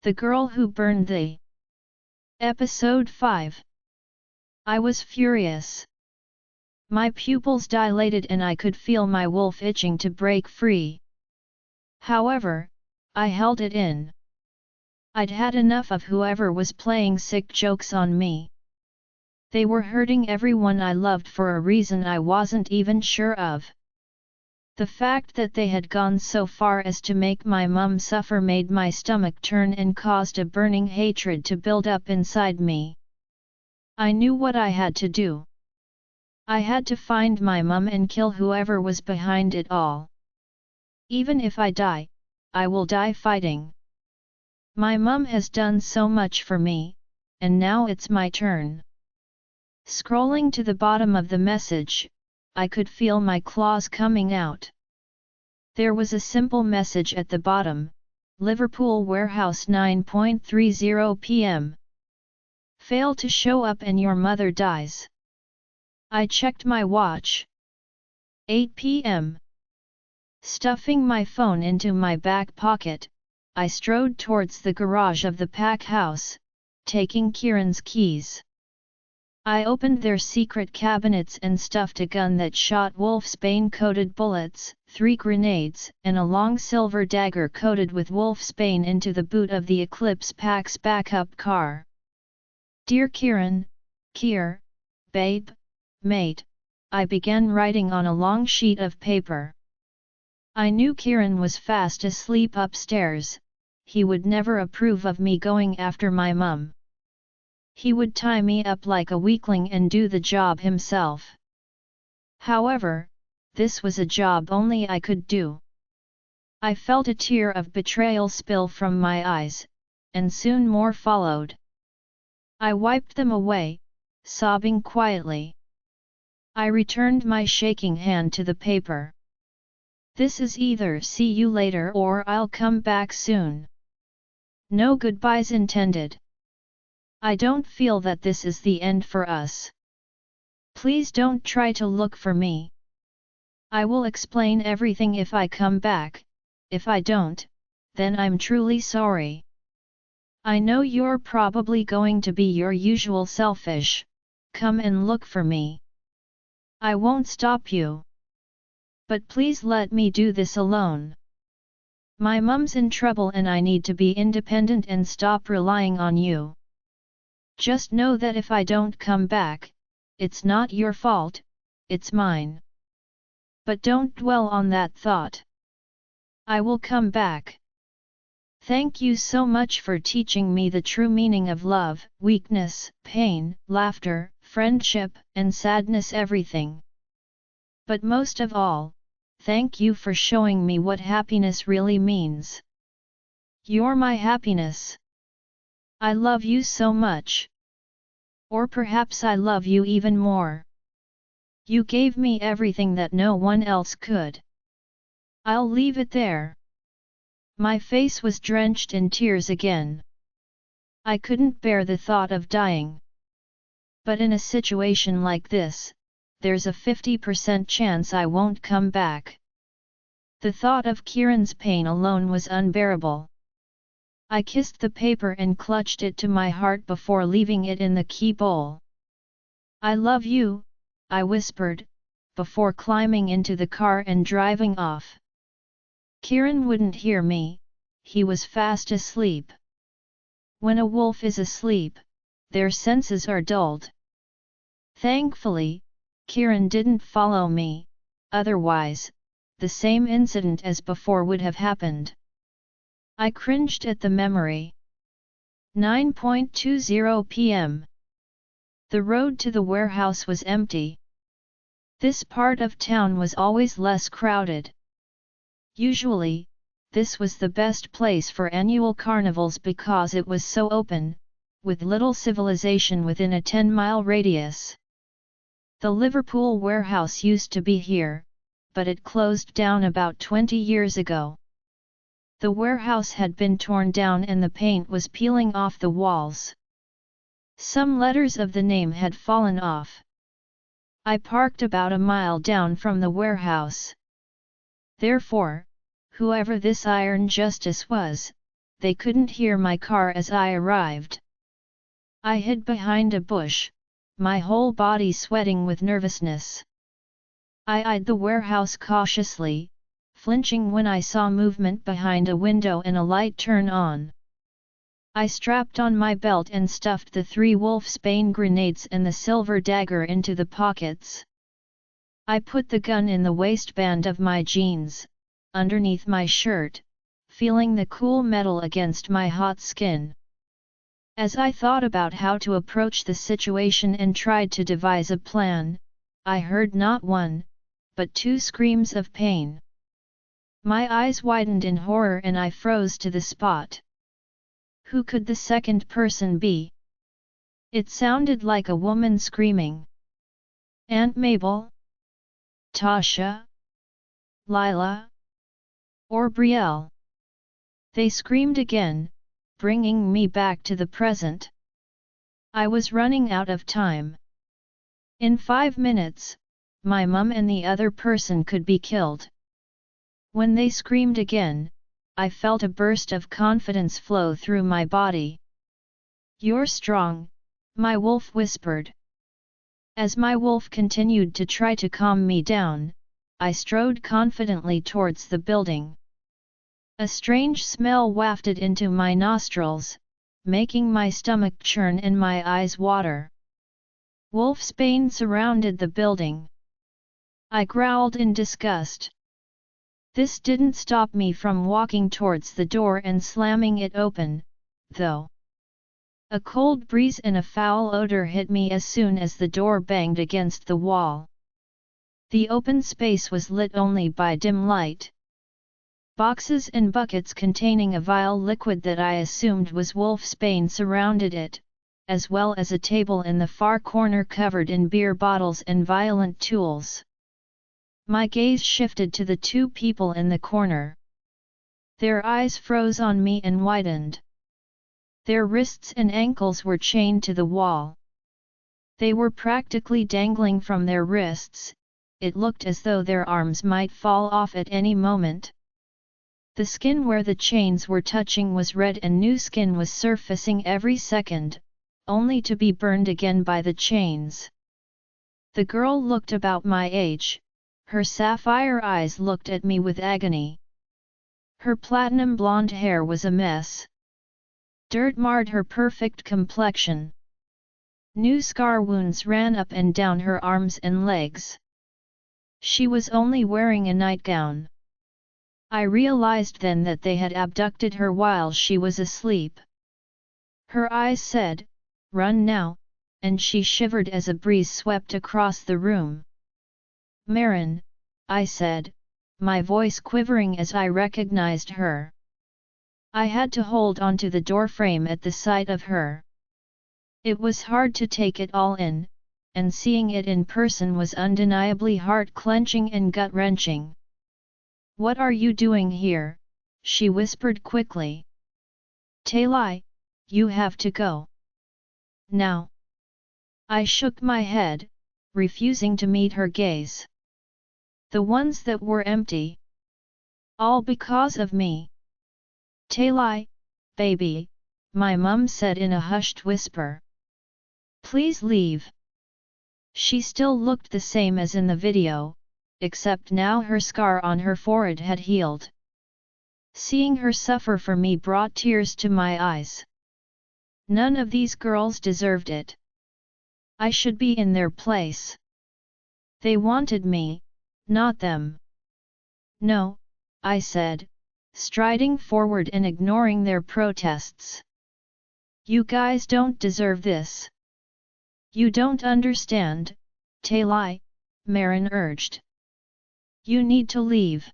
The Girl Who Burned Thee. Episode 5. I was furious. My pupils dilated and I could feel my wolf itching to break free. However, I held it in. I'd had enough of whoever was playing sick jokes on me. They were hurting everyone I loved for a reason I wasn't even sure of. The fact that they had gone so far as to make my mum suffer made my stomach turn and caused a burning hatred to build up inside me. I knew what I had to do. I had to find my mum and kill whoever was behind it all. Even if I die, I will die fighting. My mum has done so much for me, and now it's my turn. Scrolling to the bottom of the message, I could feel my claws coming out. There was a simple message at the bottom: Liverpool warehouse 9:30 p.m. Fail to show up and your mother dies. I checked my watch. 8 p.m. Stuffing my phone into my back pocket, I strode towards the garage of the Pack house, taking Kieran's keys. I opened their secret cabinets and stuffed a gun that shot wolfsbane-coated bullets, 3 grenades, and a long silver dagger coated with wolfsbane into the boot of the Eclipse Pack's backup car. Dear Kieran, Kier, babe, mate, I began writing on a long sheet of paper. I knew Kieran was fast asleep upstairs. He would never approve of me going after my mum. He would tie me up like a weakling and do the job himself. However, this was a job only I could do. I felt a tear of betrayal spill from my eyes, and soon more followed. I wiped them away, sobbing quietly. I returned my shaking hand to the paper. This is either see you later or I'll come back soon. No goodbyes intended. I don't feel that this is the end for us. Please don't try to look for me. I will explain everything if I come back. If I don't, then I'm truly sorry. I know you're probably going to be your usual selfish. Come and look for me. I won't stop you. But please let me do this alone. My mum's in trouble and I need to be independent and stop relying on you. Just know that if I don't come back, it's not your fault, it's mine. But don't dwell on that thought. I will come back. Thank you so much for teaching me the true meaning of love, weakness, pain, laughter, friendship, and sadness, everything. But most of all, thank you for showing me what happiness really means. You're my happiness. I love you so much. Or perhaps I love you even more. You gave me everything that no one else could. I'll leave it there. My face was drenched in tears again. I couldn't bear the thought of dying. But in a situation like this, there's a 50% chance I won't come back. The thought of Kieran's pain alone was unbearable. I kissed the paper and clutched it to my heart before leaving it in the key bowl. I love you, I whispered, before climbing into the car and driving off. Kieran wouldn't hear me, he was fast asleep. When a wolf is asleep, their senses are dulled. Thankfully, Kieran didn't follow me, otherwise, the same incident as before would have happened. I cringed at the memory. 9:20 p.m. The road to the warehouse was empty. This part of town was always less crowded. Usually, this was the best place for annual carnivals because it was so open, with little civilization within a 10-mile radius. The Liverpool warehouse used to be here, but it closed down about 20 years ago. The warehouse had been torn down and the paint was peeling off the walls. Some letters of the name had fallen off. I parked about a mile down from the warehouse. Therefore, whoever this Iron Justice was, they couldn't hear my car as I arrived. I hid behind a bush, my whole body sweating with nervousness. I eyed the warehouse cautiously, flinching when I saw movement behind a window and a light turn on. I strapped on my belt and stuffed the 3 wolfsbane grenades and the silver dagger into the pockets. I put the gun in the waistband of my jeans, underneath my shirt, feeling the cool metal against my hot skin. As I thought about how to approach the situation and tried to devise a plan, I heard not 1, but 2 screams of pain. My eyes widened in horror and I froze to the spot. Who could the second person be? It sounded like a woman screaming. Aunt Mabel? Tasha? Lila? Or Brielle? They screamed again, bringing me back to the present. I was running out of time. In 5 minutes, my mum and the other person could be killed. When they screamed again, I felt a burst of confidence flow through my body. "You're strong," my wolf whispered. As my wolf continued to try to calm me down, I strode confidently towards the building. A strange smell wafted into my nostrils, making my stomach churn and my eyes water. Wolfsbane surrounded the building. I growled in disgust. This didn't stop me from walking towards the door and slamming it open, though. A cold breeze and a foul odor hit me as soon as the door banged against the wall. The open space was lit only by dim light. Boxes and buckets containing a vile liquid that I assumed was wolfsbane surrounded it, as well as a table in the far corner covered in beer bottles and violent tools. My gaze shifted to the 2 people in the corner. Their eyes froze on me and widened. Their wrists and ankles were chained to the wall. They were practically dangling from their wrists. It looked as though their arms might fall off at any moment. The skin where the chains were touching was red and new skin was surfacing every second, only to be burned again by the chains. The girl looked about my age. Her sapphire eyes looked at me with agony. Her platinum blonde hair was a mess. Dirt marred her perfect complexion. New scar wounds ran up and down her arms and legs. She was only wearing a nightgown. I realized then that they had abducted her while she was asleep. Her eyes said, "Run now," and she shivered as a breeze swept across the room. "Marin," I said, my voice quivering as I recognized her. I had to hold onto the doorframe at the sight of her. It was hard to take it all in, and seeing it in person was undeniably heart-clenching and gut-wrenching. "What are you doing here?" she whispered quickly. "Talia, you have to go. Now." I shook my head, refusing to meet her gaze. "The ones that were empty. All because of me." "Talia, baby," my mum said in a hushed whisper. "Please leave." She still looked the same as in the video, except now her scar on her forehead had healed. Seeing her suffer for me brought tears to my eyes. None of these girls deserved it. I should be in their place. They wanted me, not them. "No," I said, striding forward and ignoring their protests. "You guys don't deserve this." "You don't understand, Talia," Marin urged. "You need to leave."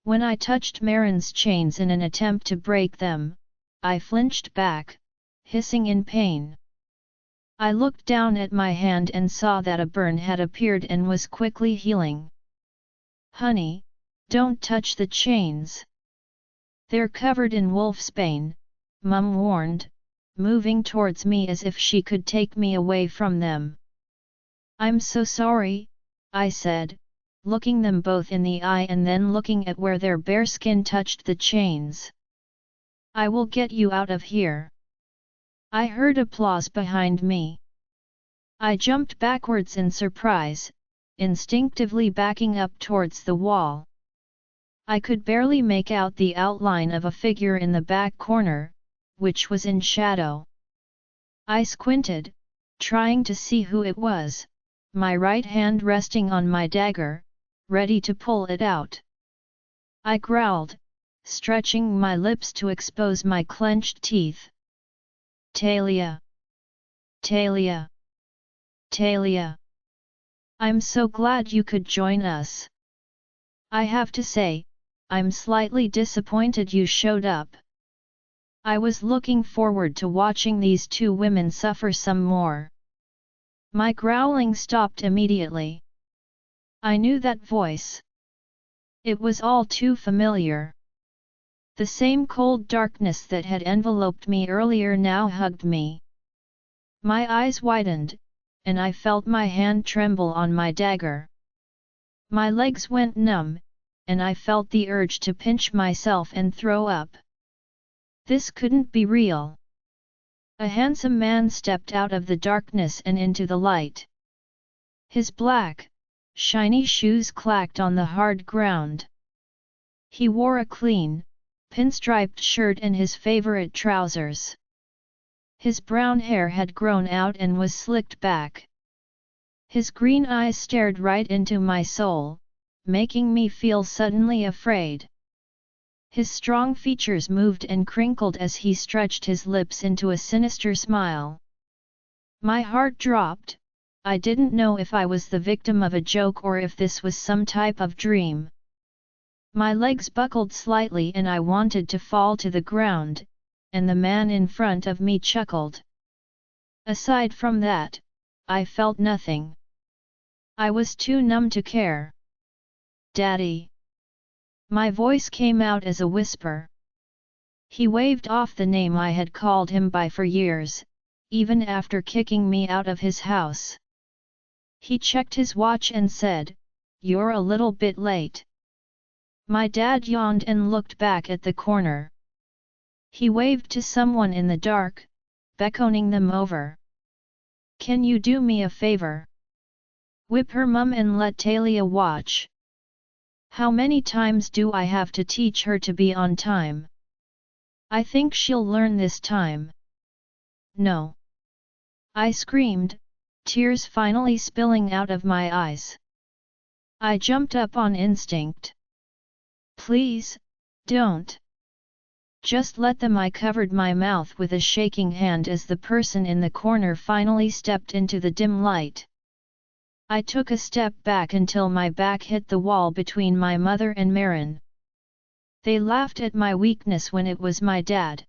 When I touched Marin's chains in an attempt to break them, I flinched back, hissing in pain. I looked down at my hand and saw that a burn had appeared and was quickly healing. "Honey, don't touch the chains. They're covered in wolfsbane," Mum warned, moving towards me as if she could take me away from them. "I'm so sorry," I said, looking them both in the eye and then looking at where their bare skin touched the chains. I will get you out of here. I heard applause behind me. I jumped backwards in surprise, instinctively backing up towards the wall. I could barely make out the outline of a figure in the back corner, which was in shadow. I squinted, trying to see who it was, my right hand resting on my dagger, ready to pull it out. I growled, stretching my lips to expose my clenched teeth. Talia! Talia! Talia! I'm so glad you could join us. I have to say, I'm slightly disappointed you showed up. I was looking forward to watching these two women suffer some more. My growling stopped immediately. I knew that voice. It was all too familiar. The same cold darkness that had enveloped me earlier now hugged me. My eyes widened, and I felt my hand tremble on my dagger. My legs went numb, and I felt the urge to pinch myself and throw up. This couldn't be real. A handsome man stepped out of the darkness and into the light. His black, shiny shoes clacked on the hard ground. He wore a clean, pinstriped shirt and his favorite trousers. His brown hair had grown out and was slicked back. His green eyes stared right into my soul, making me feel suddenly afraid. His strong features moved and crinkled as he stretched his lips into a sinister smile. My heart dropped. I didn't know if I was the victim of a joke or if this was some type of dream. My legs buckled slightly and I wanted to fall to the ground, and the man in front of me chuckled. Aside from that, I felt nothing. I was too numb to care. Daddy! My voice came out as a whisper. He waved off the name I had called him by for years, even after kicking me out of his house. He checked his watch and said, "You're a little bit late." My dad yawned and looked back at the corner. He waved to someone in the dark, beckoning them over. "Can you do me a favor? Whip her mum and let Talia watch. How many times do I have to teach her to be on time? I think she'll learn this time." "No!" I screamed, tears finally spilling out of my eyes. I jumped up on instinct. "Please, don't. Just let them." I covered my mouth with a shaking hand as the person in the corner finally stepped into the dim light. I took a step back until my back hit the wall between my mother and Marin. They laughed at my weakness when it was my dad.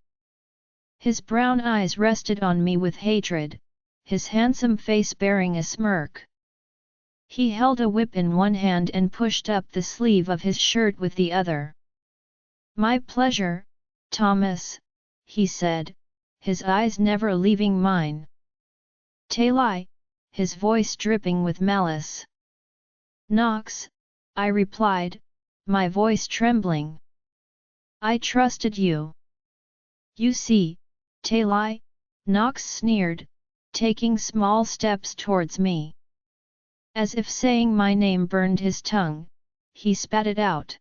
His brown eyes rested on me with hatred, his handsome face bearing a smirk. He held a whip in one hand and pushed up the sleeve of his shirt with the other. "My pleasure, Thomas," he said, his eyes never leaving mine. "Talia," his voice dripping with malice. "Knox," I replied, my voice trembling. "I trusted you." "You see, Talia," Knox sneered, taking small steps towards me. As if saying my name burned his tongue, he spat it out.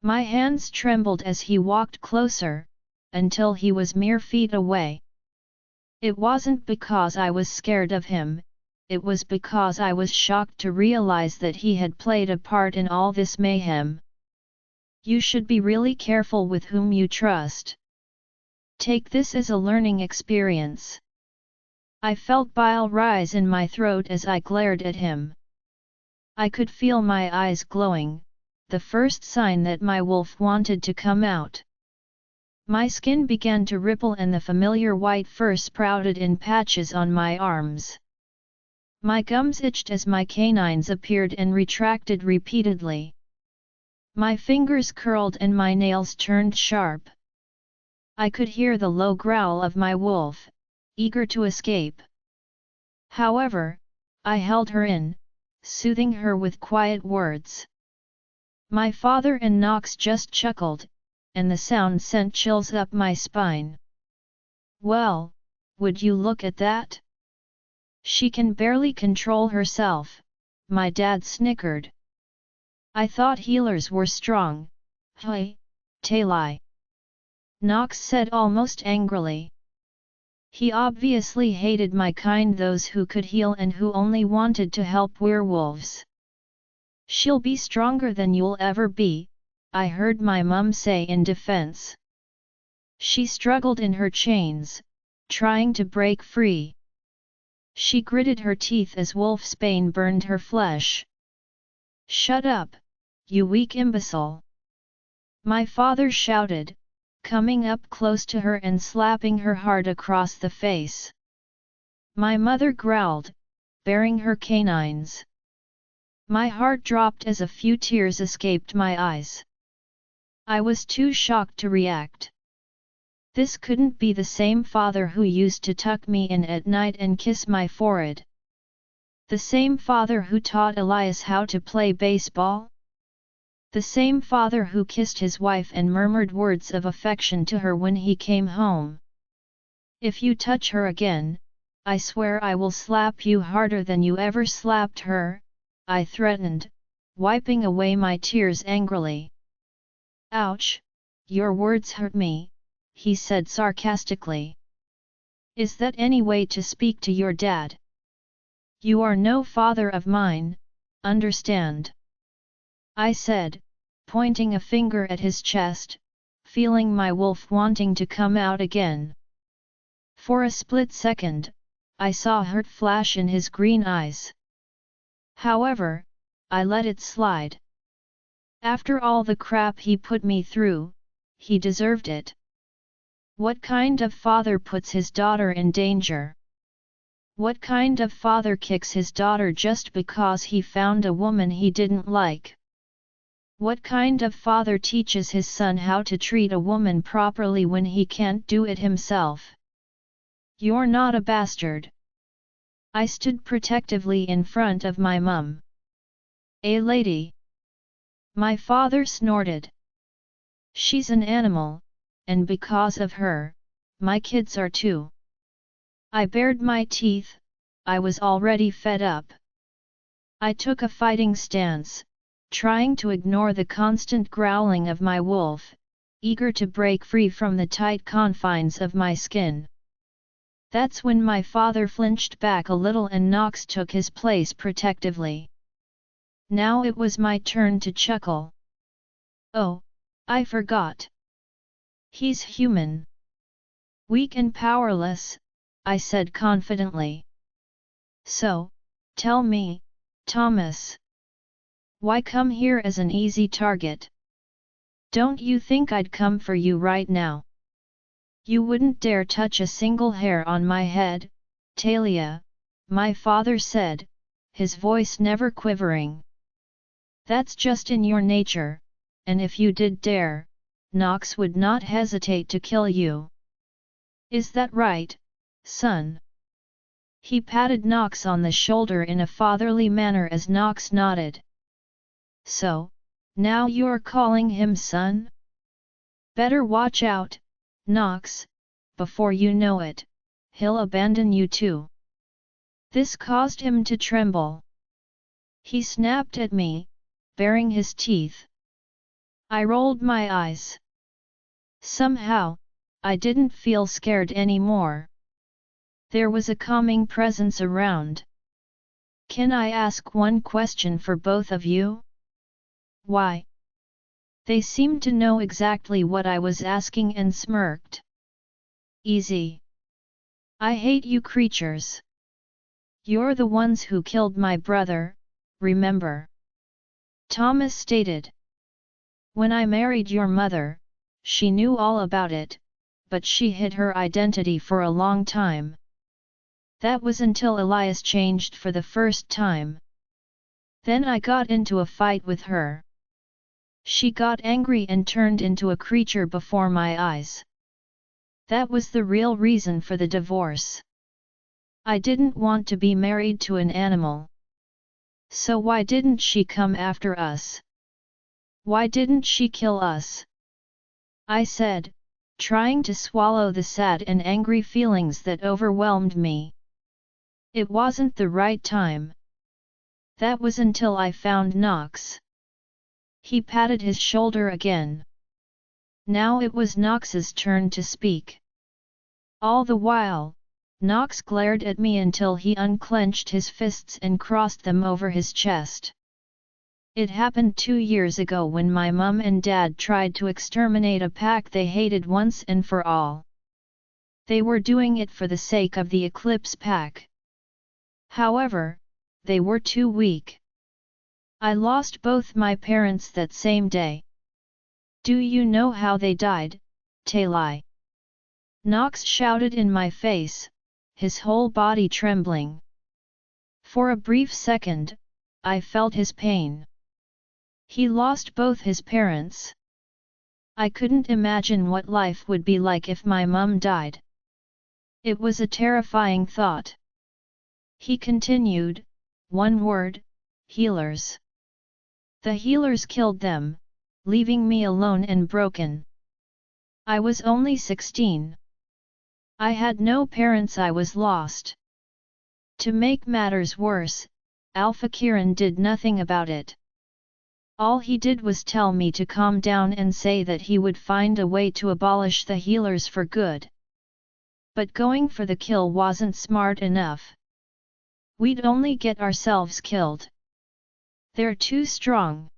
My hands trembled as he walked closer, until he was mere feet away. It wasn't because I was scared of him, it was because I was shocked to realize that he had played a part in all this mayhem. You should be really careful with whom you trust. Take this as a learning experience. I felt bile rise in my throat as I glared at him. I could feel my eyes glowing, the first sign that my wolf wanted to come out. My skin began to ripple and the familiar white fur sprouted in patches on my arms. My gums itched as my canines appeared and retracted repeatedly. My fingers curled and my nails turned sharp. I could hear the low growl of my wolf, eager to escape. However, I held her in, soothing her with quiet words. My father and Knox just chuckled, and the sound sent chills up my spine. "Well, would you look at that? She can barely control herself," my dad snickered. "I thought healers were strong." "Hey, Talia," Knox said almost angrily. He obviously hated my kind, those who could heal and who only wanted to help werewolves. "She'll be stronger than you'll ever be," I heard my mum say in defense. "She struggled in her chains, trying to break free. She gritted her teeth as wolfsbane burned her flesh." "Shut up, you weak imbecile!" my father shouted, coming up close to her and slapping her hard across the face. My mother growled, baring her canines. My heart dropped as a few tears escaped my eyes. I was too shocked to react. This couldn't be the same father who used to tuck me in at night and kiss my forehead. The same father who taught Elias how to play baseball? The same father who kissed his wife and murmured words of affection to her when he came home. "If you touch her again, I swear I will slap you harder than you ever slapped her," I threatened, wiping away my tears angrily. "Ouch, your words hurt me," he said sarcastically. "Is that any way to speak to your dad? You are no father of mine, understand?" I said, pointing a finger at his chest, feeling my wolf wanting to come out again. For a split second, I saw hurt flash in his green eyes. However, I let it slide. After all the crap he put me through, he deserved it. What kind of father puts his daughter in danger? What kind of father kicks his daughter just because he found a woman he didn't like? What kind of father teaches his son how to treat a woman properly when he can't do it himself? "You're not a bastard." I stood protectively in front of my mum. "A lady," my father snorted. "She's an animal, and because of her, my kids are too." I bared my teeth. I was already fed up. I took a fighting stance, trying to ignore the constant growling of my wolf, eager to break free from the tight confines of my skin. That's when my father flinched back a little and Knox took his place protectively. Now it was my turn to chuckle. "Oh, I forgot. He's human. Weak and powerless," I said confidently. "So, tell me, Thomas. Why come here as an easy target? Don't you think I'd come for you right now? You wouldn't dare touch a single hair on my head, Talia," my father said, his voice never quivering. "That's just in your nature, and if you did dare, Knox would not hesitate to kill you. Is that right, son?" He patted Knox on the shoulder in a fatherly manner as Knox nodded. "So, now you're calling him son? Better watch out, Knox, before you know it, he'll abandon you too." This caused him to tremble. He snapped at me, baring his teeth. I rolled my eyes. Somehow, I didn't feel scared anymore. There was a calming presence around. "Can I ask one question for both of you?" "Why?" They seemed to know exactly what I was asking and smirked. "Easy. I hate you creatures. You're the ones who killed my brother, remember?" Thomas stated. "When I married your mother, she knew all about it, but she hid her identity for a long time. That was until Elias changed for the first time. Then I got into a fight with her. She got angry and turned into a creature before my eyes. That was the real reason for the divorce. I didn't want to be married to an animal. So why didn't she come after us? Why didn't she kill us? I said, trying to swallow the sad and angry feelings that overwhelmed me. It wasn't the right time. That was until I found Knox. He patted his shoulder again. Now it was Knox's turn to speak. All the while, Knox glared at me until he unclenched his fists and crossed them over his chest. It happened 2 years ago when my mum and dad tried to exterminate a pack they hated once and for all. They were doing it for the sake of the Eclipse Pack. However, they were too weak. I lost both my parents that same day. Do you know how they died, Talia? Knox shouted in my face, his whole body trembling. For a brief second, I felt his pain. He lost both his parents. I couldn't imagine what life would be like if my mum died. It was a terrifying thought. He continued, one word, healers. The healers killed them, leaving me alone and broken. I was only 16. I had no parents. I was lost. To make matters worse, Alpha Kieran did nothing about it. All he did was tell me to calm down and say that he would find a way to abolish the healers for good. But going for the kill wasn't smart enough. We'd only get ourselves killed. They're too strong.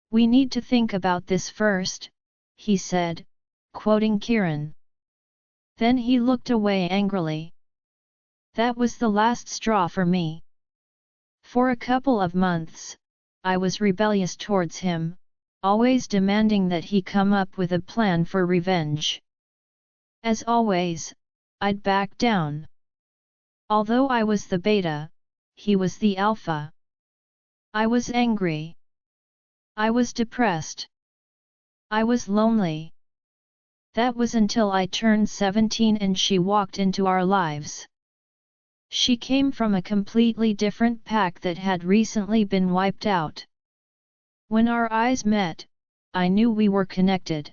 We need to think about this first, he said, quoting Kieran. Then he looked away angrily. That was the last straw for me. For a couple of months, I was rebellious towards him, always demanding that he come up with a plan for revenge. As always, I'd back down. Although I was the beta, he was the alpha. I was angry. I was depressed. I was lonely. That was until I turned 17 and she walked into our lives. She came from a completely different pack that had recently been wiped out. When our eyes met, I knew we were connected.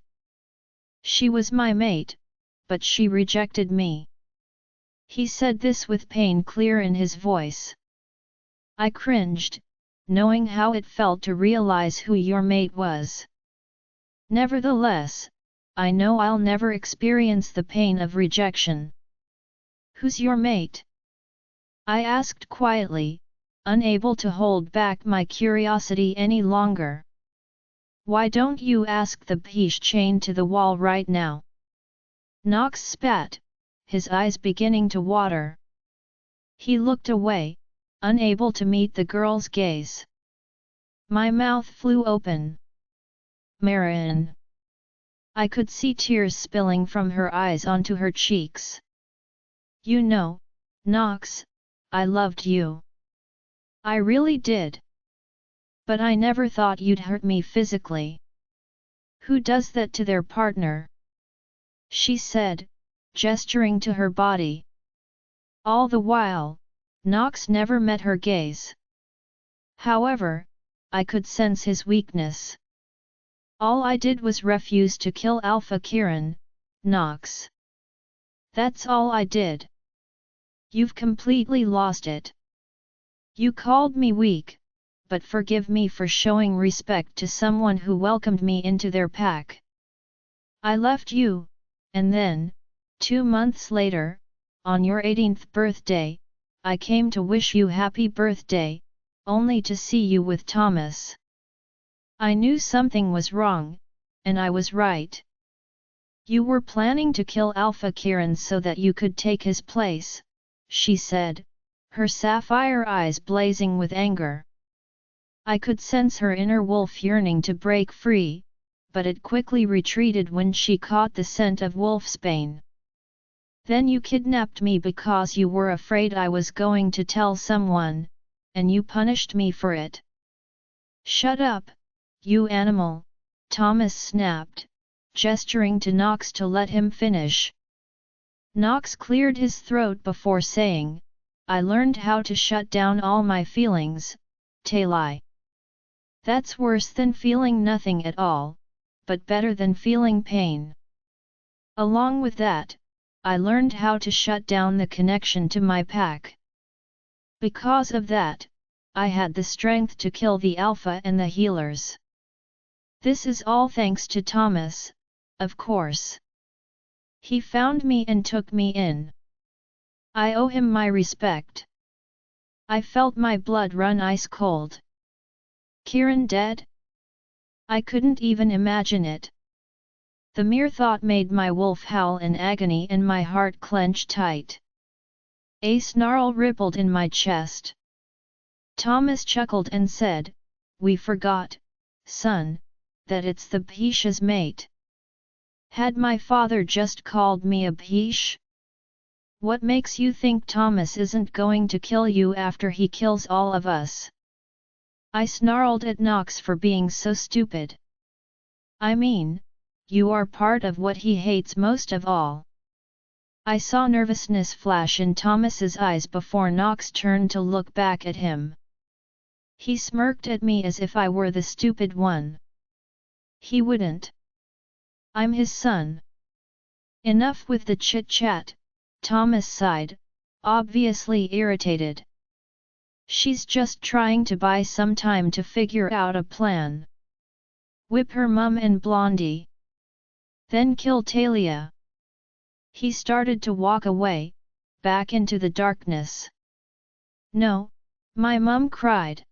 She was my mate, but she rejected me. He said this with pain clear in his voice. I cringed, knowing how it felt to realize who your mate was. Nevertheless, I know I'll never experience the pain of rejection. Who's your mate? I asked quietly, unable to hold back my curiosity any longer. Why don't you ask the piece chained to the wall right now? Knox spat, his eyes beginning to water. He looked away, unable to meet the girl's gaze. My mouth flew open. Marianne. I could see tears spilling from her eyes onto her cheeks. You know, Knox, I loved you. I really did. But I never thought you'd hurt me physically. Who does that to their partner? She said, gesturing to her body. All the while, Knox never met her gaze. However, I could sense his weakness. All I did was refuse to kill Alpha Kieran, Knox. That's all I did. You've completely lost it. You called me weak, but forgive me for showing respect to someone who welcomed me into their pack. I left you, and then, 2 months later, on your 18th birthday, I came to wish you happy birthday, only to see you with Thomas. I knew something was wrong, and I was right. You were planning to kill Alpha Kieran so that you could take his place, she said, her sapphire eyes blazing with anger. I could sense her inner wolf yearning to break free, but it quickly retreated when she caught the scent of wolfsbane. Then you kidnapped me because you were afraid I was going to tell someone, and you punished me for it. Shut up, you animal, Thomas snapped, gesturing to Knox to let him finish. Knox cleared his throat before saying, I learned how to shut down all my feelings, Talia. That's worse than feeling nothing at all, but better than feeling pain. Along with that, I learned how to shut down the connection to my pack. Because of that, I had the strength to kill the alpha and the healers. This is all thanks to Thomas, of course. He found me and took me in. I owe him my respect. I felt my blood run ice cold. Kieran dead? I couldn't even imagine it. The mere thought made my wolf howl in agony and my heart clench tight. A snarl rippled in my chest. Thomas chuckled and said, "We forgot, son, that it's the Bhish's mate. Had my father just called me a Bhish? What makes you think Thomas isn't going to kill you after he kills all of us?" I snarled at Knox for being so stupid. I mean, you are part of what he hates most of all. I saw nervousness flash in Thomas's eyes before Knox turned to look back at him. He smirked at me as if I were the stupid one. He wouldn't. I'm his son. Enough with the chit-chat, Thomas sighed, obviously irritated. She's just trying to buy some time to figure out a plan. Whip her mum and Blondie. Then kill Talia. He started to walk away, back into the darkness. "No," my mum cried.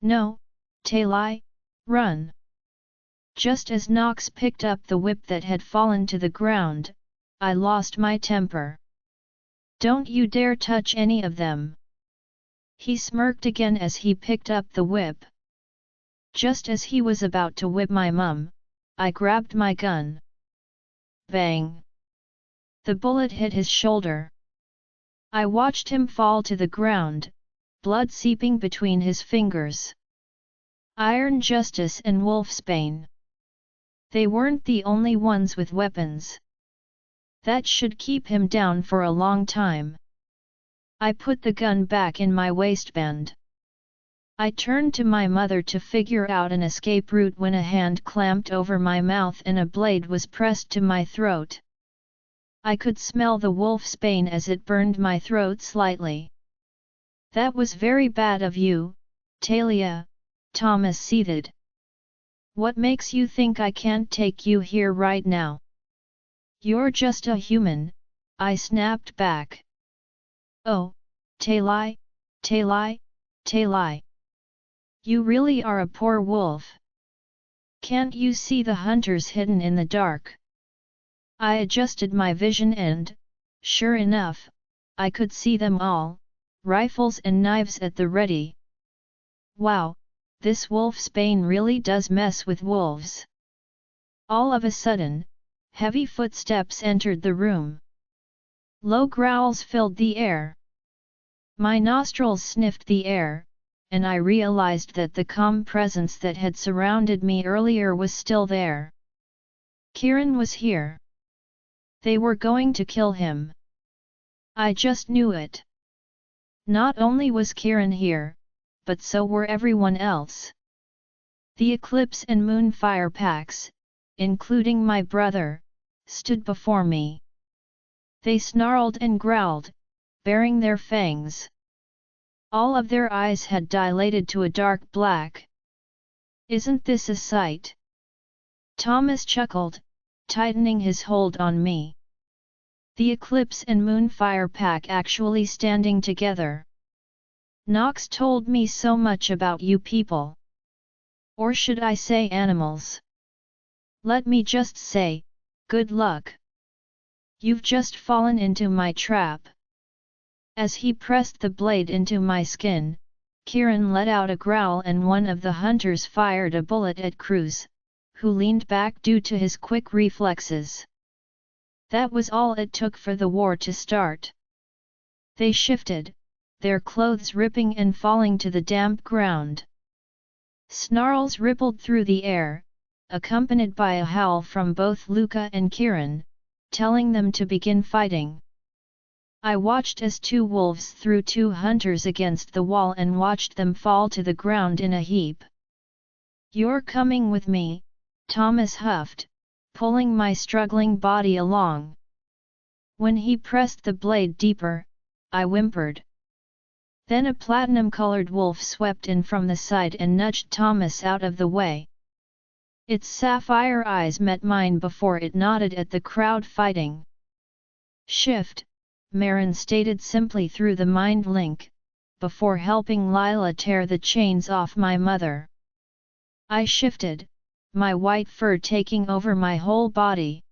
"No, Talia, run." Just as Knox picked up the whip that had fallen to the ground, I lost my temper. "Don't you dare touch any of them." He smirked again as he picked up the whip. Just as he was about to whip my mum, I grabbed my gun. Bang! The bullet hit his shoulder. I watched him fall to the ground, blood seeping between his fingers. Iron Justice and Wolfsbane. They weren't the only ones with weapons. That should keep him down for a long time. I put the gun back in my waistband. I turned to my mother to figure out an escape route when a hand clamped over my mouth and a blade was pressed to my throat. I could smell the wolfsbane as it burned my throat slightly. "That was very bad of you, Talia," Thomas seethed. "What makes you think I can't take you here right now?" "You're just a human," I snapped back. "Oh, Talia, Talia, Talia. You really are a poor wolf. Can't you see the hunters hidden in the dark?" I adjusted my vision and, sure enough, I could see them all, rifles and knives at the ready. Wow, this wolfsbane really does mess with wolves. All of a sudden, heavy footsteps entered the room. Low growls filled the air. My nostrils sniffed the air, and I realized that the calm presence that had surrounded me earlier was still there. Kieran was here. They were going to kill him. I just knew it. Not only was Kieran here, but so were everyone else. The Eclipse and Moonfire packs, including my brother, stood before me. They snarled and growled, baring their fangs. All of their eyes had dilated to a dark black. "Isn't this a sight?" Thomas chuckled, tightening his hold on me. The Eclipse and Moonfire pack actually standing together. "Knox told me so much about you people. Or should I say animals? Let me just say, good luck. You've just fallen into my trap." As he pressed the blade into my skin, Kieran let out a growl and one of the hunters fired a bullet at Cruz, who leaned back due to his quick reflexes. That was all it took for the war to start. They shifted, their clothes ripping and falling to the damp ground. Snarls rippled through the air, accompanied by a howl from both Luca and Kieran, telling them to begin fighting. I watched as two wolves threw two hunters against the wall and watched them fall to the ground in a heap. "You're coming with me, Thomas huffed, pulling my struggling body along. When he pressed the blade deeper, I whimpered. Then a platinum-colored wolf swept in from the side and nudged Thomas out of the way. Its sapphire eyes met mine before it nodded at the crowd fighting. Shift, Marin stated simply through the mind link, before helping Lila tear the chains off my mother. I shifted, my white fur taking over my whole body.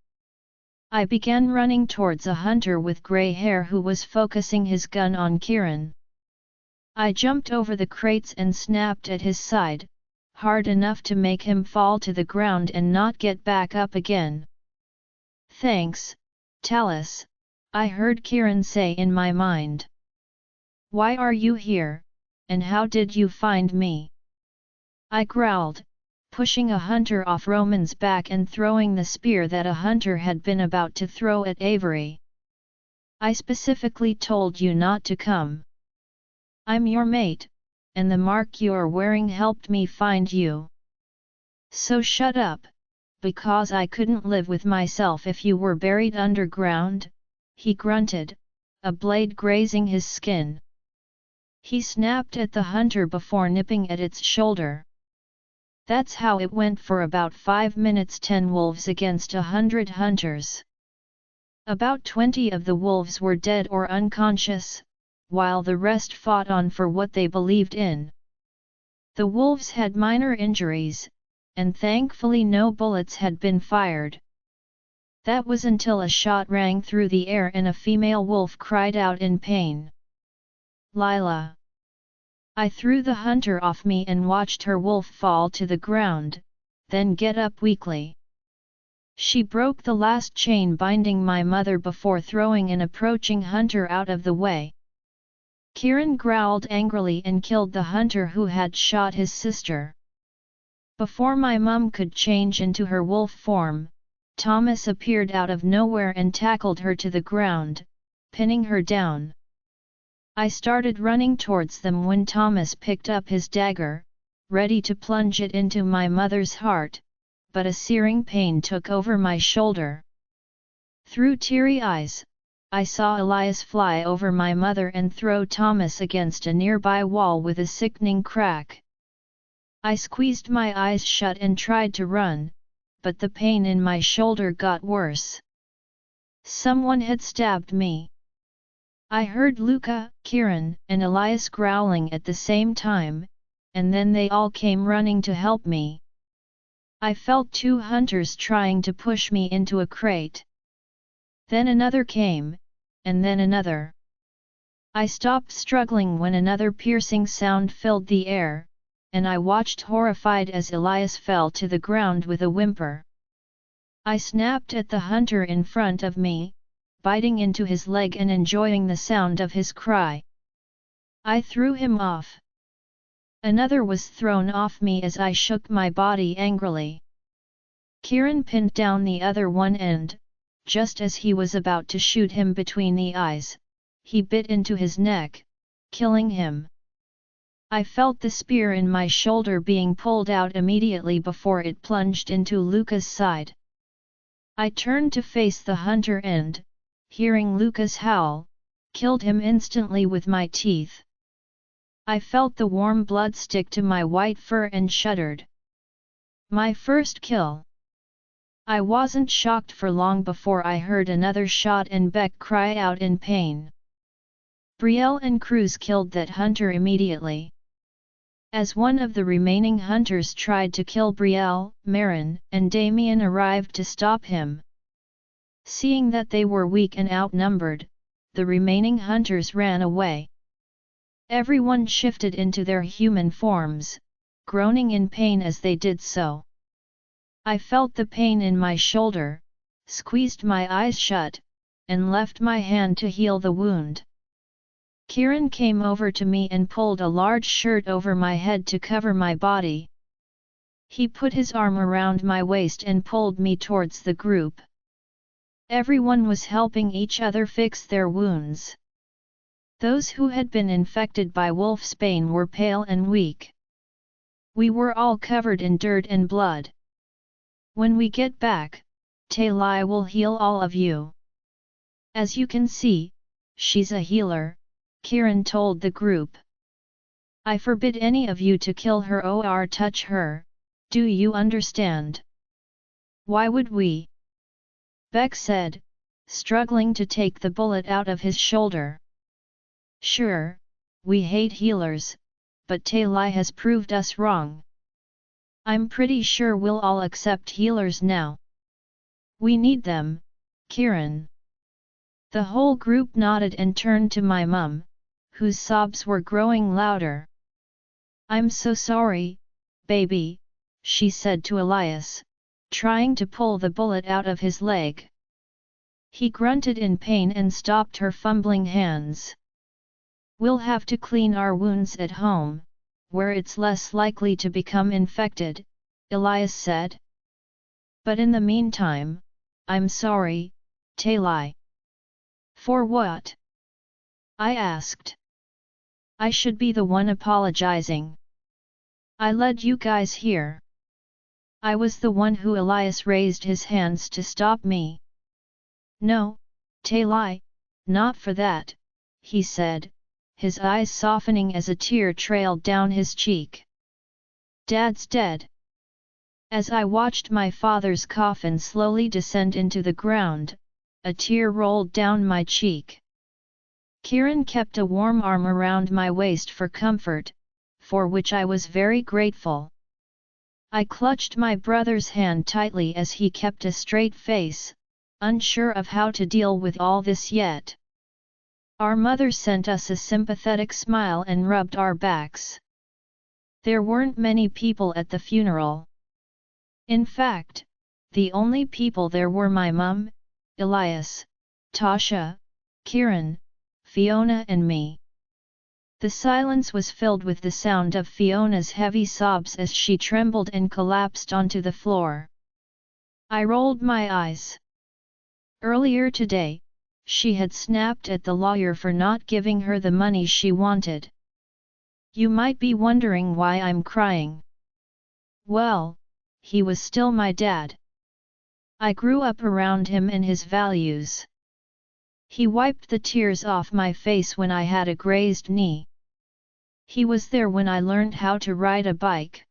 I began running towards a hunter with grey hair who was focusing his gun on Kieran. I jumped over the crates and snapped at his side, hard enough to make him fall to the ground and not get back up again. "Thanks, Talis," I heard Kieran say in my mind. "Why are you here, and how did you find me?" I growled, pushing a hunter off Roman's back and throwing the spear that a hunter had been about to throw at Avery. "I specifically told you not to come. I'm your mate, and the mark you're wearing helped me find you. So shut up, because I couldn't live with myself if you were buried underground," he grunted, a blade grazing his skin. He snapped at the hunter before nipping at its shoulder. That's how it went for about 5 minutes. 10 wolves against 100 hunters. About 20 of the wolves were dead or unconscious, while the rest fought on for what they believed in. The wolves had minor injuries, and thankfully no bullets had been fired. That was until a shot rang through the air and a female wolf cried out in pain. "Lila!" I threw the hunter off me and watched her wolf fall to the ground, then get up weakly. She broke the last chain binding my mother before throwing an approaching hunter out of the way. Kieran growled angrily and killed the hunter who had shot his sister. Before my mum could change into her wolf form, Thomas appeared out of nowhere and tackled her to the ground, pinning her down. I started running towards them when Thomas picked up his dagger, ready to plunge it into my mother's heart, but a searing pain took over my shoulder. Through teary eyes, I saw Elias fly over my mother and throw Thomas against a nearby wall with a sickening crack. I squeezed my eyes shut and tried to run, but the pain in my shoulder got worse. Someone had stabbed me. I heard Luca, Kieran, and Elias growling at the same time, and then they all came running to help me. I felt 2 hunters trying to push me into a crate. Then another came, and then another. I stopped struggling when another piercing sound filled the air, and I watched horrified as Elias fell to the ground with a whimper. I snapped at the hunter in front of me, biting into his leg and enjoying the sound of his cry. I threw him off. Another was thrown off me as I shook my body angrily. Kieran pinned down the other one and, just as he was about to shoot him between the eyes, he bit into his neck, killing him. I felt the spear in my shoulder being pulled out immediately before it plunged into Luca's side. I turned to face the hunter and, hearing Luca's howl, killed him instantly with my teeth. I felt the warm blood stick to my white fur and shuddered. My first kill. I wasn't shocked for long before I heard another shot and Beck cry out in pain. Brielle and Cruz killed that hunter immediately. As one of the remaining hunters tried to kill Brielle, Marin and Damien arrived to stop him. Seeing that they were weak and outnumbered, the remaining hunters ran away. Everyone shifted into their human forms, groaning in pain as they did so. I felt the pain in my shoulder, squeezed my eyes shut, and left my hand to heal the wound. Kieran came over to me and pulled a large shirt over my head to cover my body. He put his arm around my waist and pulled me towards the group. Everyone was helping each other fix their wounds. Those who had been infected by wolfsbane were pale and weak. We were all covered in dirt and blood. When we get back, Talia will heal all of you. As you can see, she's a healer, Kieran told the group. I forbid any of you to kill her or touch her, do you understand? Why would we? Beck said, struggling to take the bullet out of his shoulder. Sure, we hate healers, but Talia has proved us wrong. I'm pretty sure we'll all accept healers now. We need them, Kieran. The whole group nodded and turned to my mum, whose sobs were growing louder. I'm so sorry, baby, she said to Elias, trying to pull the bullet out of his leg. He grunted in pain and stopped her fumbling hands. We'll have to clean our wounds at home, where it's less likely to become infected, Elias said. But in the meantime, I'm sorry, Talia. For what? I asked. I should be the one apologizing. I led you guys here. I was the one who Elias raised his hands to stop me. No, Talia, not for that, he said, his eyes softening as a tear trailed down his cheek. Dad's dead. As I watched my father's coffin slowly descend into the ground, a tear rolled down my cheek. Kieran kept a warm arm around my waist for comfort, for which I was very grateful. I clutched my brother's hand tightly as he kept a straight face, unsure of how to deal with all this yet. Our mother sent us a sympathetic smile and rubbed our backs. There weren't many people at the funeral. In fact, the only people there were my mum, Elias, Tasha, Kieran, Fiona and me. The silence was filled with the sound of Fiona's heavy sobs as she trembled and collapsed onto the floor. I rolled my eyes. Earlier today, she had snapped at the lawyer for not giving her the money she wanted. You might be wondering why I'm crying. Well, he was still my dad. I grew up around him and his values. He wiped the tears off my face when I had a grazed knee. He was there when I learned how to ride a bike.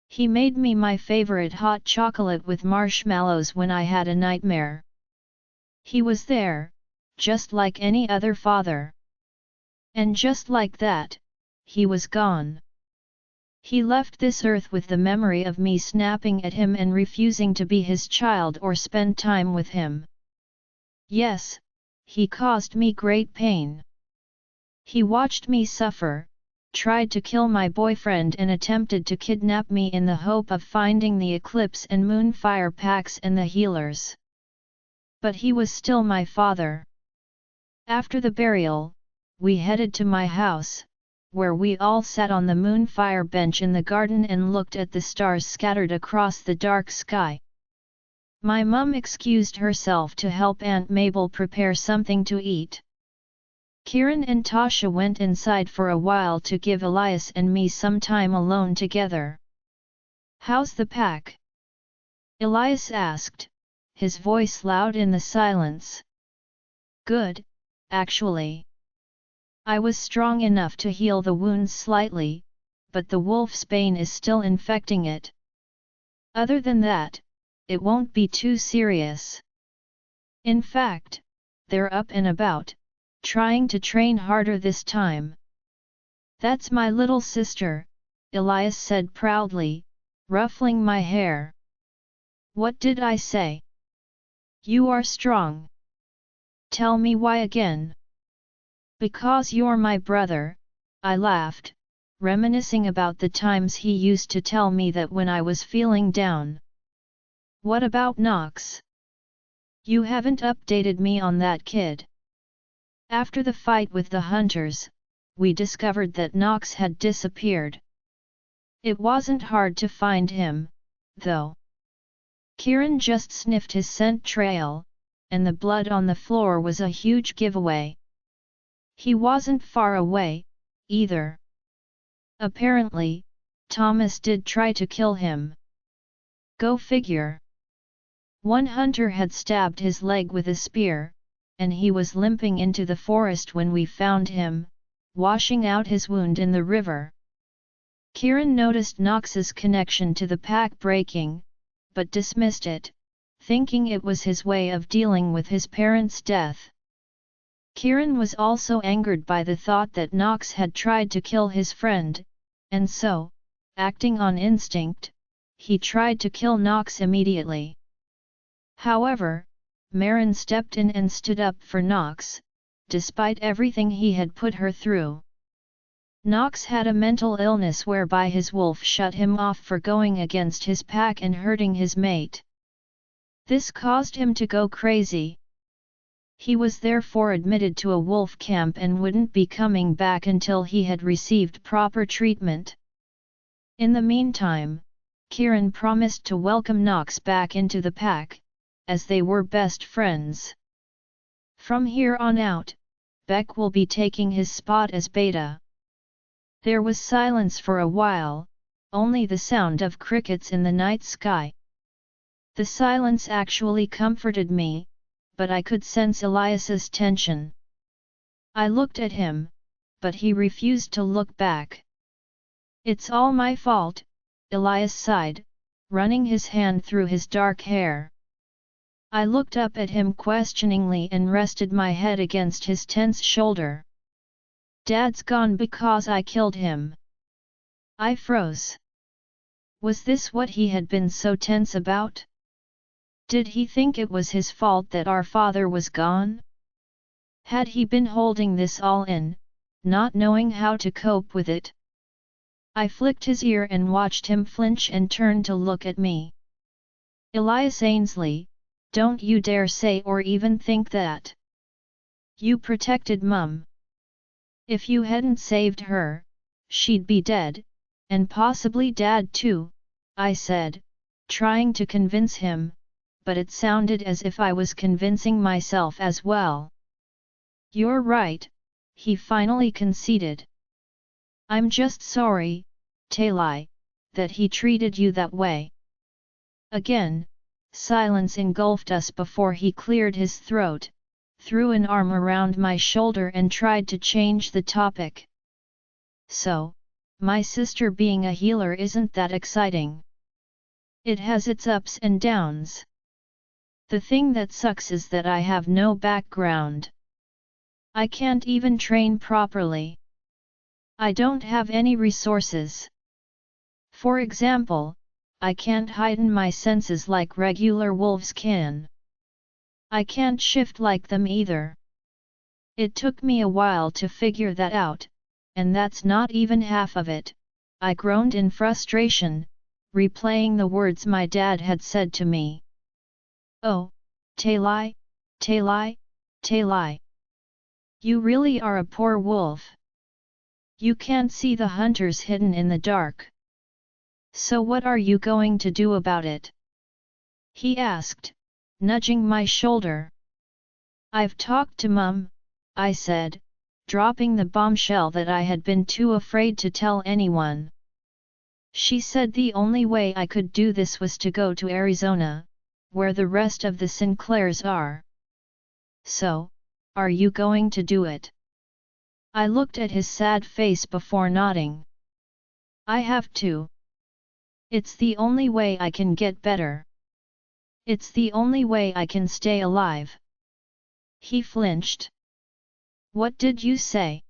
He made me my favorite hot chocolate with marshmallows when I had a nightmare. He was there, just like any other father. And just like that, he was gone. He left this earth with the memory of me snapping at him and refusing to be his child or spend time with him. Yes, he caused me great pain. He watched me suffer, tried to kill my boyfriend and attempted to kidnap me in the hope of finding the Eclipse and Moonfire packs and the healers. But he was still my father. After the burial, we headed to my house, where we all sat on the Moonfire bench in the garden and looked at the stars scattered across the dark sky. My mum excused herself to help Aunt Mabel prepare something to eat. Kieran and Tasha went inside for a while to give Elias and me some time alone together. How's the pack? Elias asked, his voice loud in the silence. Good, actually. I was strong enough to heal the wounds slightly, but the wolf's bane is still infecting it. Other than that, it won't be too serious. In fact, they're up and about, trying to train harder this time. That's my little sister, Elias said proudly, ruffling my hair. What did I say? You are strong. Tell me why again. Because you're my brother, I laughed, reminiscing about the times he used to tell me that when I was feeling down. What about Knox? You haven't updated me on that kid. After the fight with the hunters, we discovered that Knox had disappeared. It wasn't hard to find him, though. Kieran just sniffed his scent trail, and the blood on the floor was a huge giveaway. He wasn't far away, either. Apparently, Thomas did try to kill him. Go figure. One hunter had stabbed his leg with a spear, and he was limping into the forest when we found him, washing out his wound in the river. Kieran noticed Knox's connection to the pack breaking, but dismissed it, thinking it was his way of dealing with his parents' death. Kieran was also angered by the thought that Knox had tried to kill his friend, and so, acting on instinct, he tried to kill Knox immediately. However, Marin stepped in and stood up for Knox, despite everything he had put her through. Knox had a mental illness whereby his wolf shut him off for going against his pack and hurting his mate. This caused him to go crazy. He was therefore admitted to a wolf camp and wouldn't be coming back until he had received proper treatment. In the meantime, Kieran promised to welcome Knox back into the pack, as they were best friends. From here on out, Beck will be taking his spot as beta. There was silence for a while, only the sound of crickets in the night sky. The silence actually comforted me, but I could sense Elias's tension. I looked at him, but he refused to look back. It's all my fault, Elias sighed, running his hand through his dark hair. I looked up at him questioningly and rested my head against his tense shoulder. Dad's gone because I killed him. I froze. Was this what he had been so tense about? Did he think it was his fault that our father was gone? Had he been holding this all in, not knowing how to cope with it? I flicked his ear and watched him flinch and turn to look at me. Elias Ainsley, don't you dare say or even think that. You protected Mum. If you hadn't saved her, she'd be dead, and possibly Dad too, I said, trying to convince him, but it sounded as if I was convincing myself as well. You're right, he finally conceded. I'm just sorry, Talia, that he treated you that way. Again, silence engulfed us before he cleared his throat, threw an arm around my shoulder and tried to change the topic. So, my sister being a healer isn't that exciting. It has its ups and downs. The thing that sucks is that I have no background. I can't even train properly. I don't have any resources. For example, I can't heighten my senses like regular wolves can. I can't shift like them either. It took me a while to figure that out, and that's not even half of it, I groaned in frustration, replaying the words my dad had said to me. Oh, Talia, Talia, Talia. You really are a poor wolf. You can't see the hunters hidden in the dark. So what are you going to do about it? He asked, nudging my shoulder. I've talked to Mum, I said, dropping the bombshell that I had been too afraid to tell anyone. She said the only way I could do this was to go to Arizona, where the rest of the Sinclairs are. So, are you going to do it? I looked at his sad face before nodding. I have to. It's the only way I can get better. It's the only way I can stay alive. He flinched. What did you say?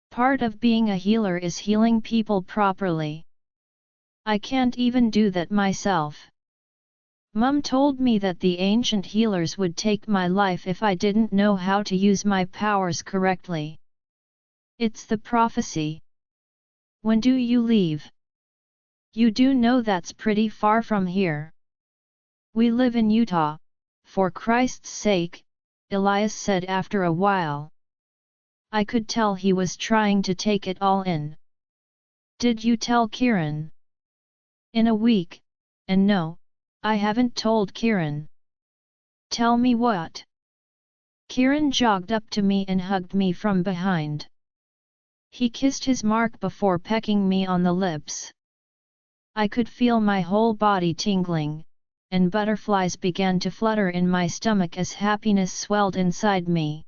Part of being a healer is healing people properly. I can't even do that myself. Mum told me that the ancient healers would take my life if I didn't know how to use my powers correctly. It's the prophecy. When do you leave? You do know that's pretty far from here. We live in Utah, for Christ's sake, Elias said after a while. I could tell he was trying to take it all in. Did you tell Kieran? In a week, and no, I haven't told Kieran. Tell me what? Kieran jogged up to me and hugged me from behind. He kissed his mark before pecking me on the lips. I could feel my whole body tingling, and butterflies began to flutter in my stomach as happiness swelled inside me.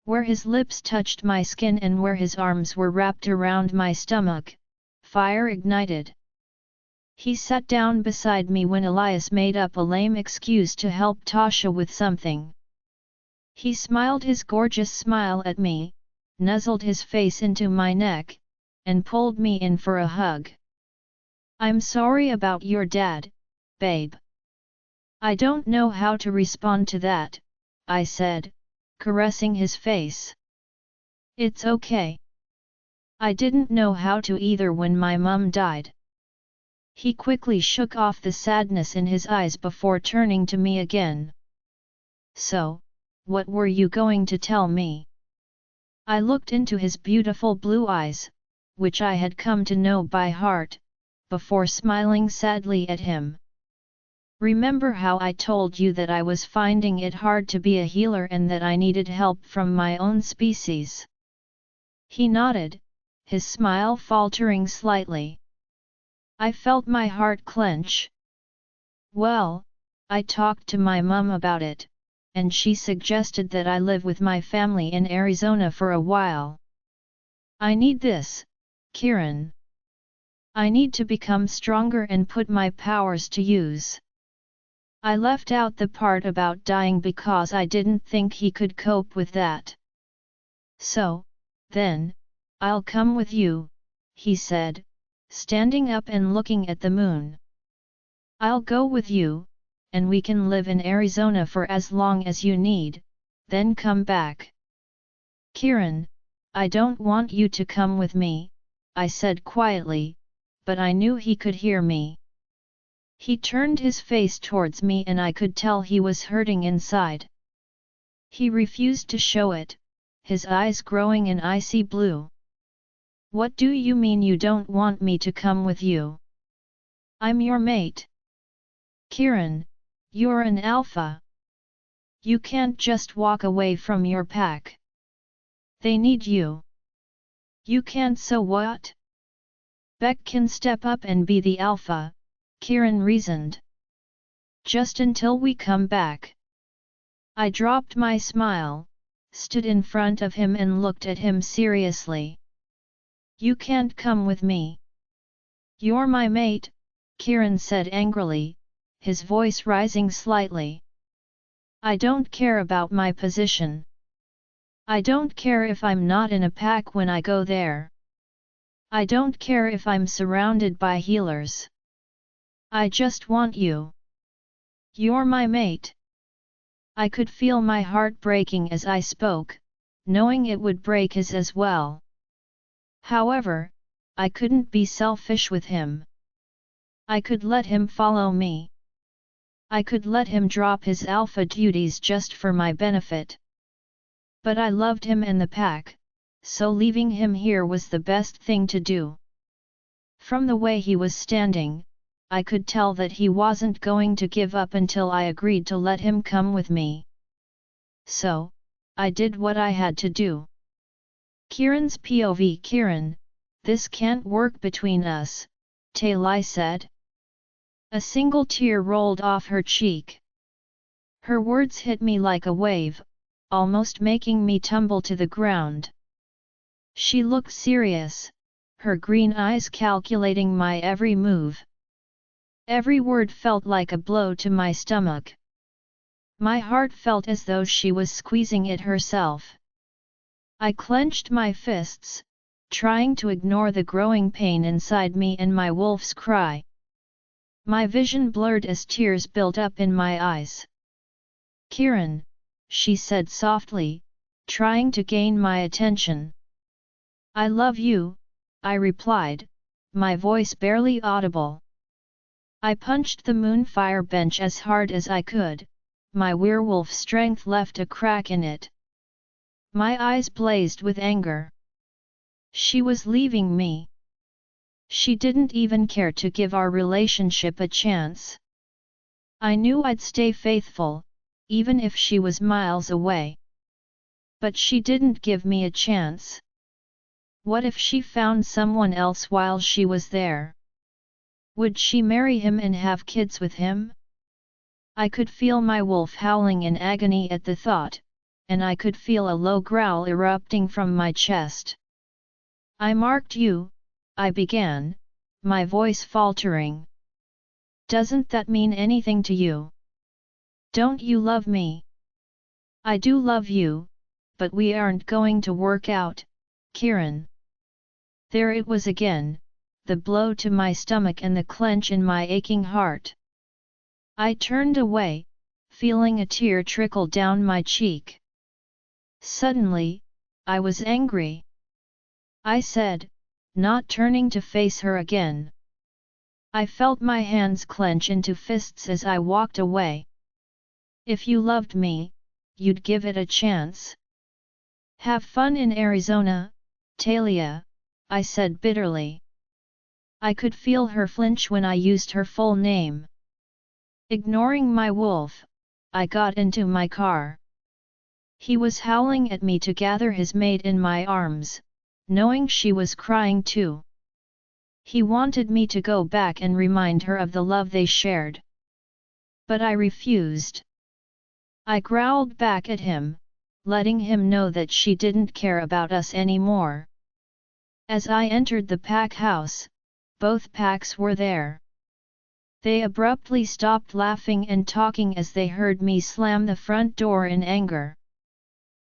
Where his lips touched my skin and where his arms were wrapped around my stomach, fire ignited. He sat down beside me when Elias made up a lame excuse to help Tasha with something. He smiled his gorgeous smile at me, nuzzled his face into my neck, and pulled me in for a hug. "I'm sorry about your dad, babe. I don't know how to respond to that," I said, caressing his face. "It's okay. I didn't know how to either when my mum died." He quickly shook off the sadness in his eyes before turning to me again. "So, what were you going to tell me?" I looked into his beautiful blue eyes, which I had come to know by heart, before smiling sadly at him. "Remember how I told you that I was finding it hard to be a healer and that I needed help from my own species?" He nodded, his smile faltering slightly. I felt my heart clench. "Well, I talked to my mum about it, and she suggested that I live with my family in Arizona for a while. I need this, Kieran. I need to become stronger and put my powers to use." I left out the part about dying because I didn't think he could cope with that. "So, then, I'll come with you," he said, standing up and looking at the moon. "I'll go with you, and we can live in Arizona for as long as you need, then come back." "Kieran, I don't want you to come with me," I said quietly, but I knew he could hear me. He turned his face towards me and I could tell he was hurting inside. He refused to show it, his eyes growing an icy blue. "What do you mean you don't want me to come with you? I'm your mate. Kieran, you're an alpha. You can't just walk away from your pack. They need you. You can't, so what? Beck can step up and be the alpha," Kieran reasoned. "Just until we come back." I dropped my smile, stood in front of him and looked at him seriously. "You can't come with me. You're my mate," Kieran said angrily, his voice rising slightly. "I don't care about my position. I don't care if I'm not in a pack when I go there. I don't care if I'm surrounded by healers. I just want you. You're my mate." I could feel my heart breaking as I spoke, knowing it would break his as well. However, I couldn't be selfish with him. I could let him follow me. I could let him drop his alpha duties just for my benefit. But I loved him and the pack, so leaving him here was the best thing to do. From the way he was standing, I could tell that he wasn't going to give up until I agreed to let him come with me. So, I did what I had to do. "Kieran's POV." "Kieran, this can't work between us," Talia said. A single tear rolled off her cheek. Her words hit me like a wave, almost making me tumble to the ground. She looked serious, her green eyes calculating my every move. Every word felt like a blow to my stomach. My heart felt as though she was squeezing it herself. I clenched my fists, trying to ignore the growing pain inside me and my wolf's cry. My vision blurred as tears built up in my eyes. "Kieran," she said softly, trying to gain my attention. "I love you," I replied, my voice barely audible. I punched the moonfire bench as hard as I could, my werewolf strength left a crack in it. My eyes blazed with anger. She was leaving me. She didn't even care to give our relationship a chance. I knew I'd stay faithful, even if she was miles away. But she didn't give me a chance. What if she found someone else while she was there? Would she marry him and have kids with him? I could feel my wolf howling in agony at the thought, and I could feel a low growl erupting from my chest. I marked you, I began, my voice faltering. Doesn't that mean anything to you? Don't you love me? I do love you, but we aren't going to work out, Kieran. There it was again, the blow to my stomach and the clench in my aching heart. I turned away, feeling a tear trickle down my cheek. Suddenly, I was angry. I said, not turning to face her again. I felt my hands clench into fists as I walked away. If you loved me, you'd give it a chance. Have fun in Arizona, Talia, I said bitterly. I could feel her flinch when I used her full name. Ignoring my wolf, I got into my car. He was howling at me to gather his mate in my arms, knowing she was crying too. He wanted me to go back and remind her of the love they shared. But I refused. I growled back at him, letting him know that she didn't care about us anymore. As I entered the pack house, both packs were there. They abruptly stopped laughing and talking as they heard me slam the front door in anger.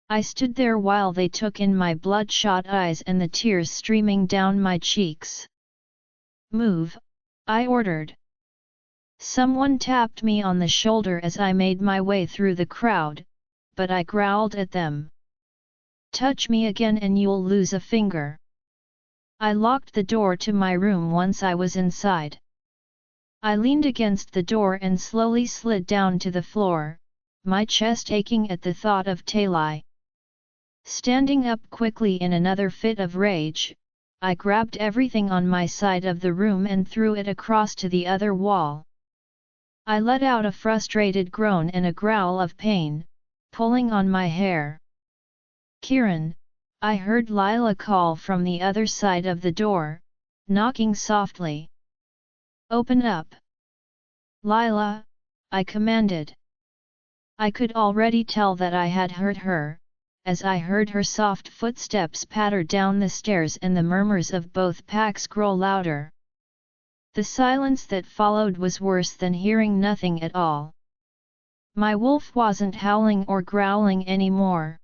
I stood there while they took in my bloodshot eyes and the tears streaming down my cheeks. Move, I ordered. Someone tapped me on the shoulder as I made my way through the crowd, but I growled at them. Touch me again and you'll lose a finger. I locked the door to my room once I was inside. I leaned against the door and slowly slid down to the floor, my chest aching at the thought of Talia. Standing up quickly in another fit of rage, I grabbed everything on my side of the room and threw it across to the other wall. I let out a frustrated groan and a growl of pain, pulling on my hair. Kieran, I heard Lila call from the other side of the door, knocking softly. Open up. Lila, I commanded. I could already tell that I had hurt her, as I heard her soft footsteps patter down the stairs and the murmurs of both packs grow louder. The silence that followed was worse than hearing nothing at all. My wolf wasn't howling or growling anymore.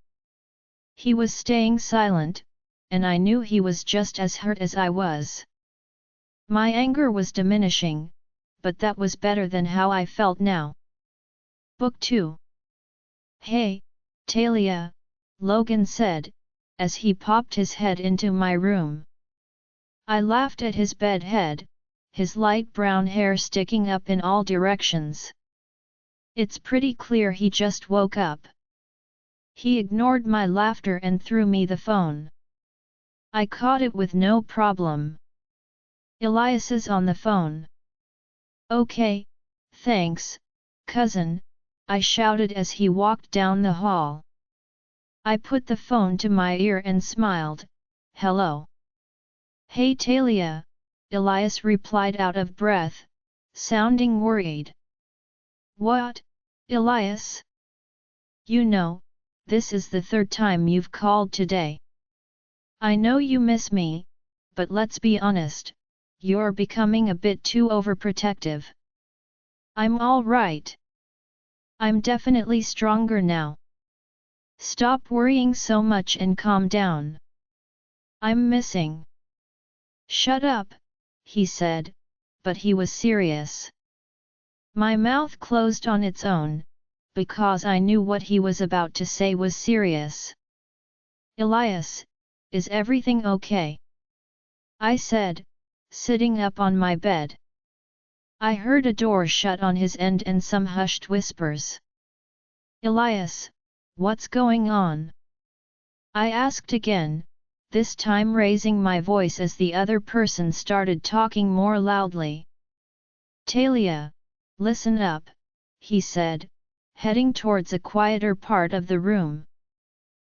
He was staying silent, and I knew he was just as hurt as I was. My anger was diminishing, but that was better than how I felt now. Book 2. Hey, Talia, Logan said, as he popped his head into my room. I laughed at his bed head, his light brown hair sticking up in all directions. It's pretty clear he just woke up. He ignored my laughter and threw me the phone. I caught it with no problem. Elias is on the phone. Okay, thanks, cousin, I shouted as he walked down the hall. I put the phone to my ear and smiled. Hello. Hey Talia, Elias replied out of breath, sounding worried. What, Elias? You know, this is the third time you've called today. I know you miss me, but let's be honest, you're becoming a bit too overprotective. I'm all right. I'm definitely stronger now. Stop worrying so much and calm down. I'm missing. Shut up, he said, but he was serious. My mouth closed on its own, because I knew what he was about to say was serious. Elias, is everything okay? I said, sitting up on my bed. I heard a door shut on his end and some hushed whispers. Elias, what's going on? I asked again, this time raising my voice as the other person started talking more loudly. Talia, listen up, he said, heading towards a quieter part of the room.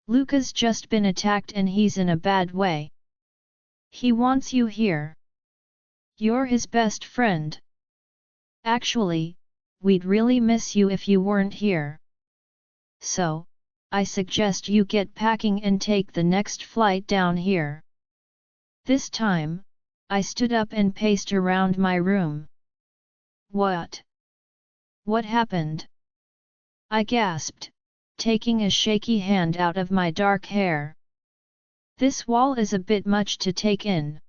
Luca's just been attacked and he's in a bad way. He wants you here. You're his best friend. Actually, we'd really miss you if you weren't here. So, I suggest you get packing and take the next flight down here. This time, I stood up and paced around my room. What? What happened? I gasped, taking a shaky hand out of my dark hair. This wall is a bit much to take in.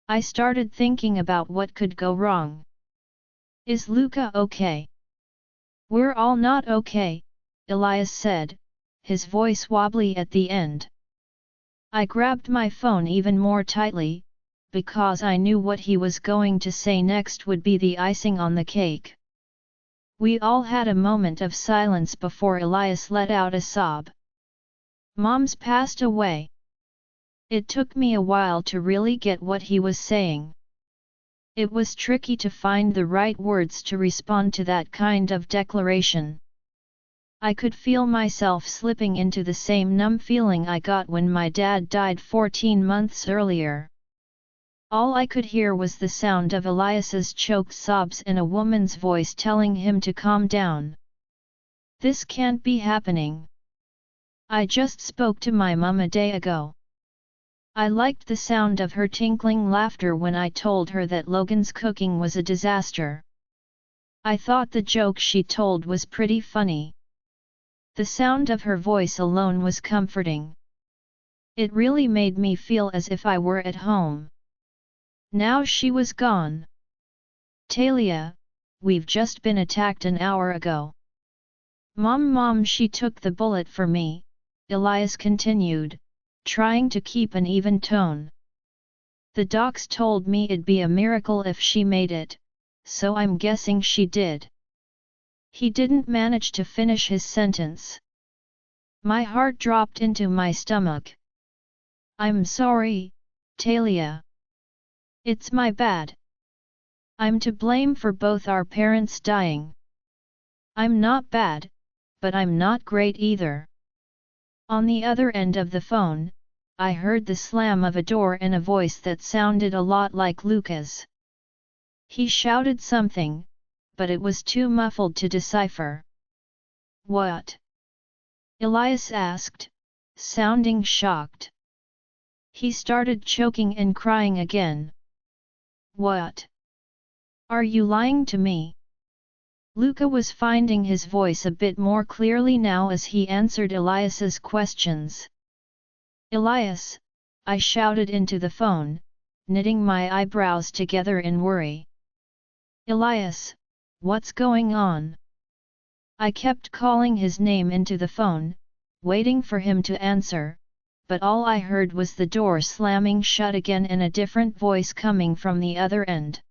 I started thinking about what could go wrong. Is Luca okay? We're all not okay, Elias said, his voice wobbly at the end. I grabbed my phone even more tightly, because I knew what he was going to say next would be the icing on the cake. We all had a moment of silence before Elias let out a sob. Mom's passed away. It took me a while to really get what he was saying. It was tricky to find the right words to respond to that kind of declaration. I could feel myself slipping into the same numb feeling I got when my dad died 14 months earlier. All I could hear was the sound of Elias's choked sobs and a woman's voice telling him to calm down. This can't be happening. I just spoke to my mum a day ago. I liked the sound of her tinkling laughter when I told her that Logan's cooking was a disaster. I thought the joke she told was pretty funny. The sound of her voice alone was comforting. It really made me feel as if I were at home. Now she was gone. Talia, we've just been attacked an hour ago. Mom, she took the bullet for me, Elias continued, trying to keep an even tone. The docs told me it'd be a miracle if she made it, so I'm guessing she did. He didn't manage to finish his sentence. My heart dropped into my stomach. I'm sorry, Talia. It's my bad. I'm to blame for both our parents dying. I'm not bad, but I'm not great either. On the other end of the phone, I heard the slam of a door and a voice that sounded a lot like Luca's. He shouted something, but it was too muffled to decipher. What? Elias asked, sounding shocked. He started choking and crying again. What? Are you lying to me? Luca was finding his voice a bit more clearly now as he answered Elias's questions. Elias, I shouted into the phone, knitting my eyebrows together in worry. Elias, what's going on? I kept calling his name into the phone, waiting for him to answer, but all I heard was the door slamming shut again and a different voice coming from the other end.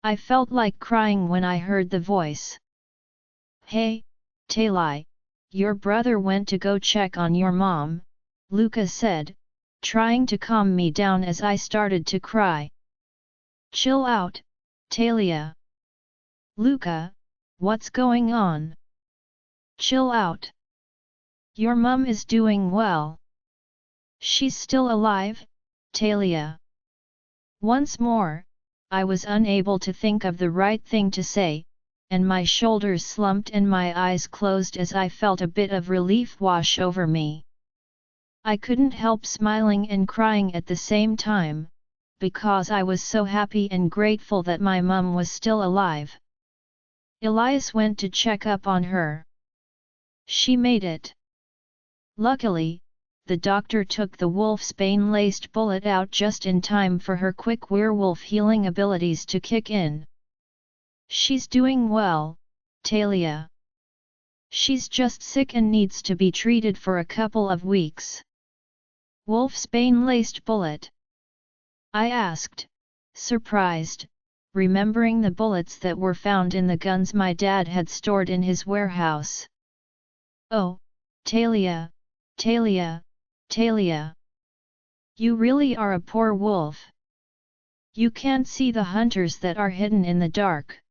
I felt like crying when I heard the voice. Hey, Talia, your brother went to go check on your mom, Luca said, trying to calm me down as I started to cry. Chill out, Talia. Luca, what's going on? Chill out. Your mum is doing well. She's still alive, Talia. Once more, I was unable to think of the right thing to say, and my shoulders slumped and my eyes closed as I felt a bit of relief wash over me. I couldn't help smiling and crying at the same time, because I was so happy and grateful that my mum was still alive. Elias went to check up on her. She made it. Luckily, the doctor took the wolfsbane-laced bullet out just in time for her quick werewolf healing abilities to kick in. She's doing well, Talia. She's just sick and needs to be treated for a couple of weeks. Wolfsbane-laced bullet? I asked, surprised, remembering the bullets that were found in the guns my dad had stored in his warehouse. Oh, Talia, Talia, Talia. You really are a poor wolf. You can't see the hunters that are hidden in the dark.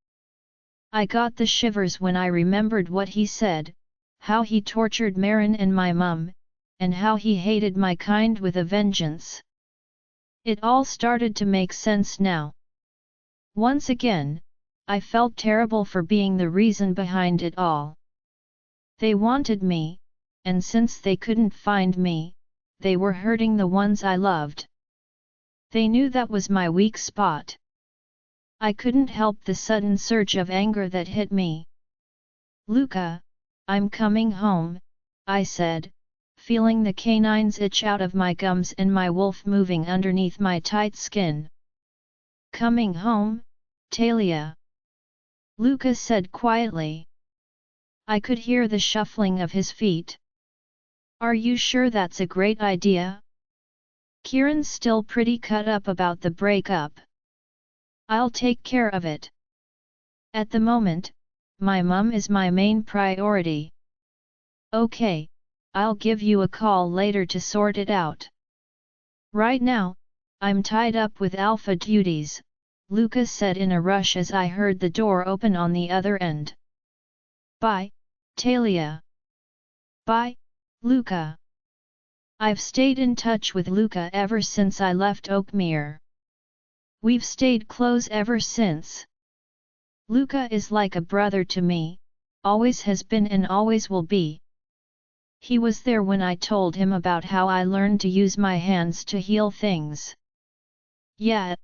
I got the shivers when I remembered what he said, how he tortured Marin and my mum, and how he hated my kind with a vengeance. It all started to make sense now. Once again, I felt terrible for being the reason behind it all. They wanted me, and since they couldn't find me, they were hurting the ones I loved. They knew that was my weak spot. I couldn't help the sudden surge of anger that hit me. "Luca, I'm coming home," I said, feeling the canines itch out of my gums and my wolf moving underneath my tight skin. "Coming home, Talia?" Luca said quietly. I could hear the shuffling of his feet. "Are you sure that's a great idea?" "Kieran's still pretty cut up about the breakup. I'll take care of it. At the moment, my mum is my main priority." "Okay, I'll give you a call later to sort it out. Right now, I'm tied up with alpha duties," Luca said in a rush as I heard the door open on the other end. "Bye, Talia." "Bye, Luca." I've stayed in touch with Luca ever since I left Oakmere. We've stayed close ever since. Luca is like a brother to me, always has been and always will be. He was there when I told him about how I learned to use my hands to heal things. Yeah,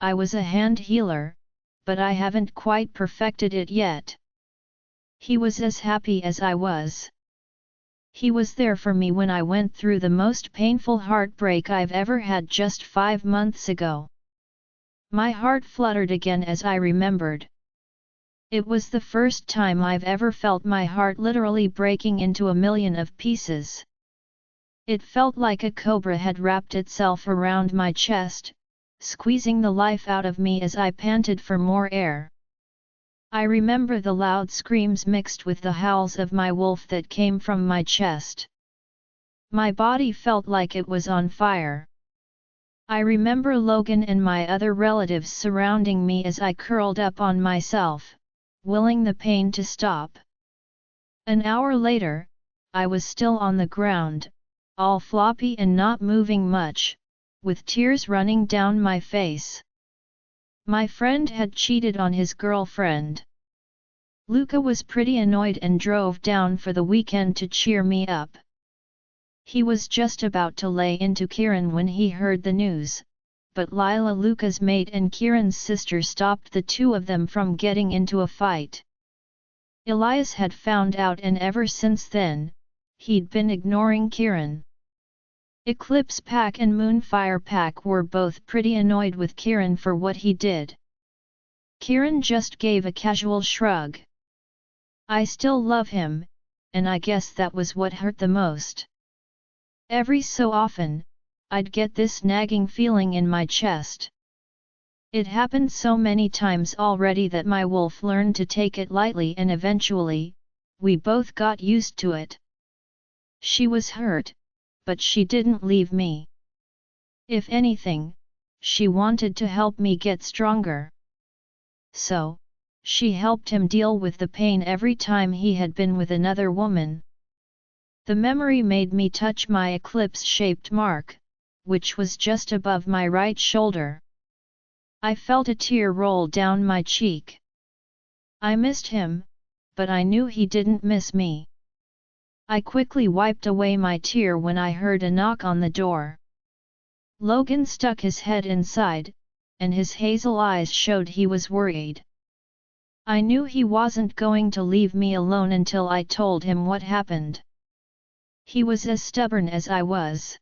I was a hand healer, but I haven't quite perfected it yet. He was as happy as I was. He was there for me when I went through the most painful heartbreak I've ever had just 5 months ago. My heart fluttered again as I remembered. It was the first time I've ever felt my heart literally breaking into a million of pieces. It felt like a cobra had wrapped itself around my chest, squeezing the life out of me as I panted for more air. I remember the loud screams mixed with the howls of my wolf that came from my chest. My body felt like it was on fire. I remember Logan and my other relatives surrounding me as I curled up on myself, willing the pain to stop. An hour later, I was still on the ground, all floppy and not moving much, with tears running down my face. My friend had cheated on his girlfriend. Luca was pretty annoyed and drove down for the weekend to cheer me up. He was just about to lay into Kieran when he heard the news, but Lila, Luca's mate and Kieran's sister, stopped the two of them from getting into a fight. Elias had found out, and ever since then, he'd been ignoring Kieran. Eclipse Pack and Moonfire Pack were both pretty annoyed with Kieran for what he did. Kieran just gave a casual shrug. I still love him, and I guess that was what hurt the most. Every so often, I'd get this nagging feeling in my chest. It happened so many times already that my wolf learned to take it lightly, and eventually, we both got used to it. She was hurt, but she didn't leave me. If anything, she wanted to help me get stronger. So, she helped him deal with the pain every time he had been with another woman. The memory made me touch my eclipse-shaped mark, which was just above my right shoulder. I felt a tear roll down my cheek. I missed him, but I knew he didn't miss me. I quickly wiped away my tear when I heard a knock on the door. Logan stuck his head inside, and his hazel eyes showed he was worried. I knew he wasn't going to leave me alone until I told him what happened. He was as stubborn as I was.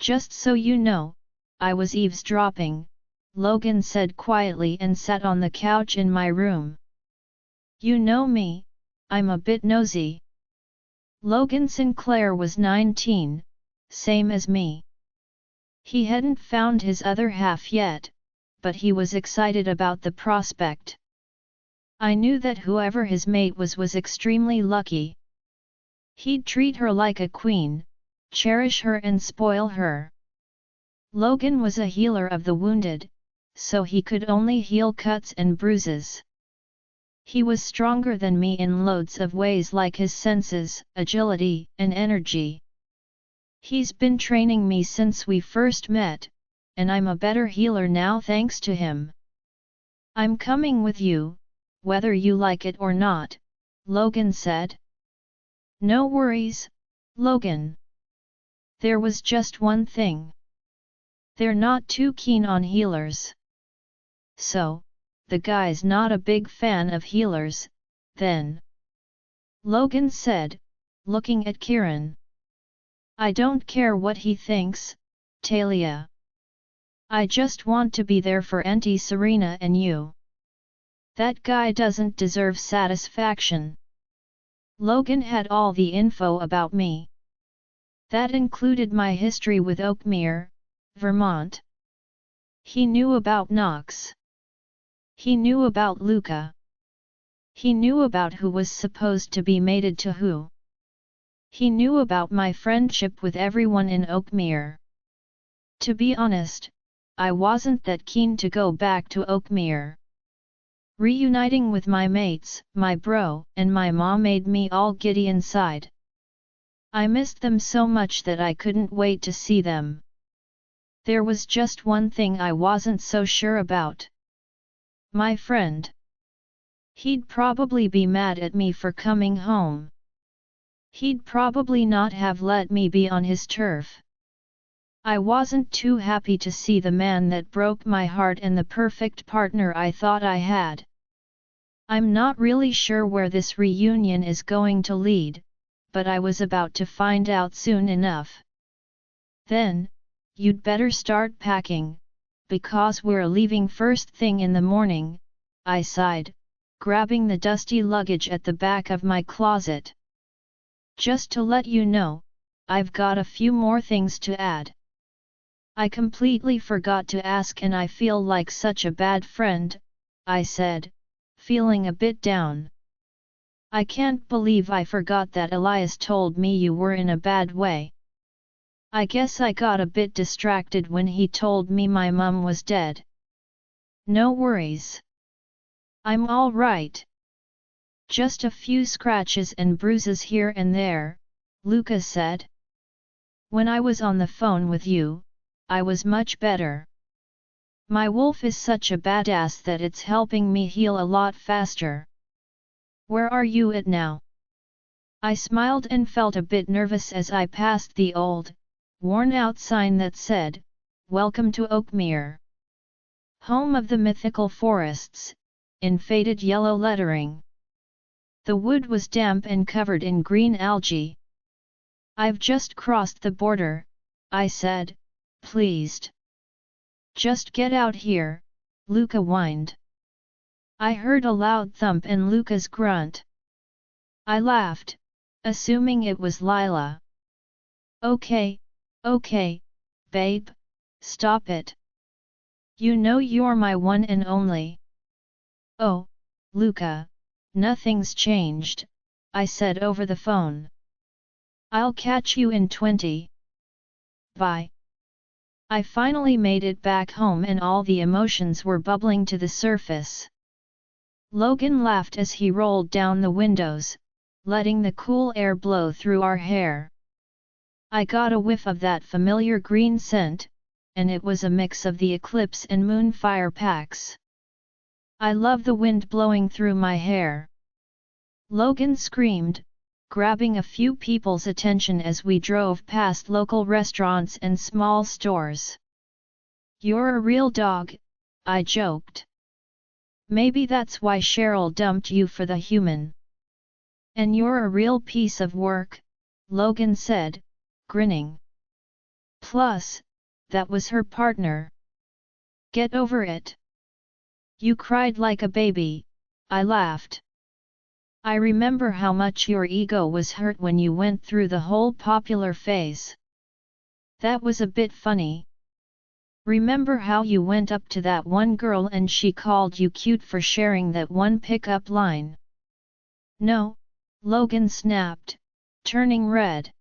"Just so you know, I was eavesdropping," Logan said quietly and sat on the couch in my room. "You know me, I'm a bit nosy." Logan Sinclair was 19, same as me. He hadn't found his other half yet, but he was excited about the prospect. I knew that whoever his mate was extremely lucky. He'd treat her like a queen, cherish her and spoil her. Logan was a healer of the wounded, so he could only heal cuts and bruises. He was stronger than me in loads of ways, like his senses, agility, and energy. He's been training me since we first met, and I'm a better healer now thanks to him. I'm coming with you, whether you like it or not, Logan said. No worries, Logan. There was just one thing. They're not too keen on healers. So, the guy's not a big fan of healers, then. Logan said, looking at Kieran. I don't care what he thinks, Talia. I just want to be there for Auntie Serena and you. That guy doesn't deserve satisfaction. Logan had all the info about me. That included my history with Oakmere, Vermont. He knew about Knox. He knew about Luca. He knew about who was supposed to be mated to who. He knew about my friendship with everyone in Oakmere. To be honest, I wasn't that keen to go back to Oakmere. Reuniting with my mates, my bro, and my mom made me all giddy inside. I missed them so much that I couldn't wait to see them. There was just one thing I wasn't so sure about. My friend. He'd probably be mad at me for coming home. He'd probably not have let me be on his turf. I wasn't too happy to see the man that broke my heart and the perfect partner I thought I had. I'm not really sure where this reunion is going to lead, but I was about to find out soon enough. Then, you'd better start packing, because we're leaving first thing in the morning, I sighed, grabbing the dusty luggage at the back of my closet. Just to let you know, I've got a few more things to add. I completely forgot to ask and I feel like such a bad friend, I said, feeling a bit down. I can't believe I forgot that Elias told me you were in a bad way. I guess I got a bit distracted when he told me my mum was dead. No worries. I'm all right. Just a few scratches and bruises here and there, Luca said. When I was on the phone with you, I was much better. My wolf is such a badass that it's helping me heal a lot faster. Where are you at now? I smiled and felt a bit nervous as I passed the old, worn-out sign that said, Welcome to Oakmere. Home of the mythical forests, in faded yellow lettering. The wood was damp and covered in green algae. I've just crossed the border, I said, pleased. Just get out here, Luca whined. I heard a loud thump and Luca's grunt. I laughed, assuming it was Lila. Okay, babe, stop it. You know you're my one and only. Oh, Luca, nothing's changed, I said over the phone. I'll catch you in 20. Bye. I finally made it back home and all the emotions were bubbling to the surface. Logan laughed as he rolled down the windows, letting the cool air blow through our hair. I got a whiff of that familiar green scent, and it was a mix of the Eclipse and Moonfire packs. I love the wind blowing through my hair. Logan screamed, grabbing a few people's attention as we drove past local restaurants and small stores. You're a real dog, I joked. Maybe that's why Cheryl dumped you for the human. And you're a real piece of work, Logan said, grinning. Plus, that was her partner. Get over it. You cried like a baby, I laughed. I remember how much your ego was hurt when you went through the whole popular phase. That was a bit funny. Remember how you went up to that one girl and she called you cute for sharing that one pickup line? No, Logan snapped, turning red.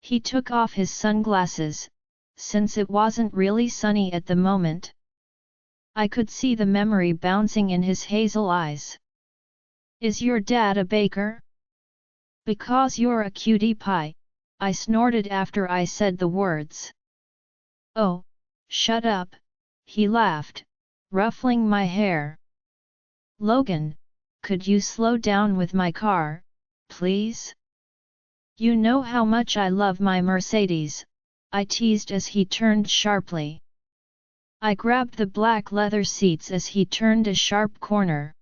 He took off his sunglasses, since it wasn't really sunny at the moment. I could see the memory bouncing in his hazel eyes. Is your dad a baker? Because you're a cutie pie, I snorted after I said the words. Oh, shut up, he laughed, ruffling my hair. "Logan, could you slow down with my car, please? You know how much I love my Mercedes," I teased as he turned sharply. I grabbed the black leather seats as he turned a sharp corner.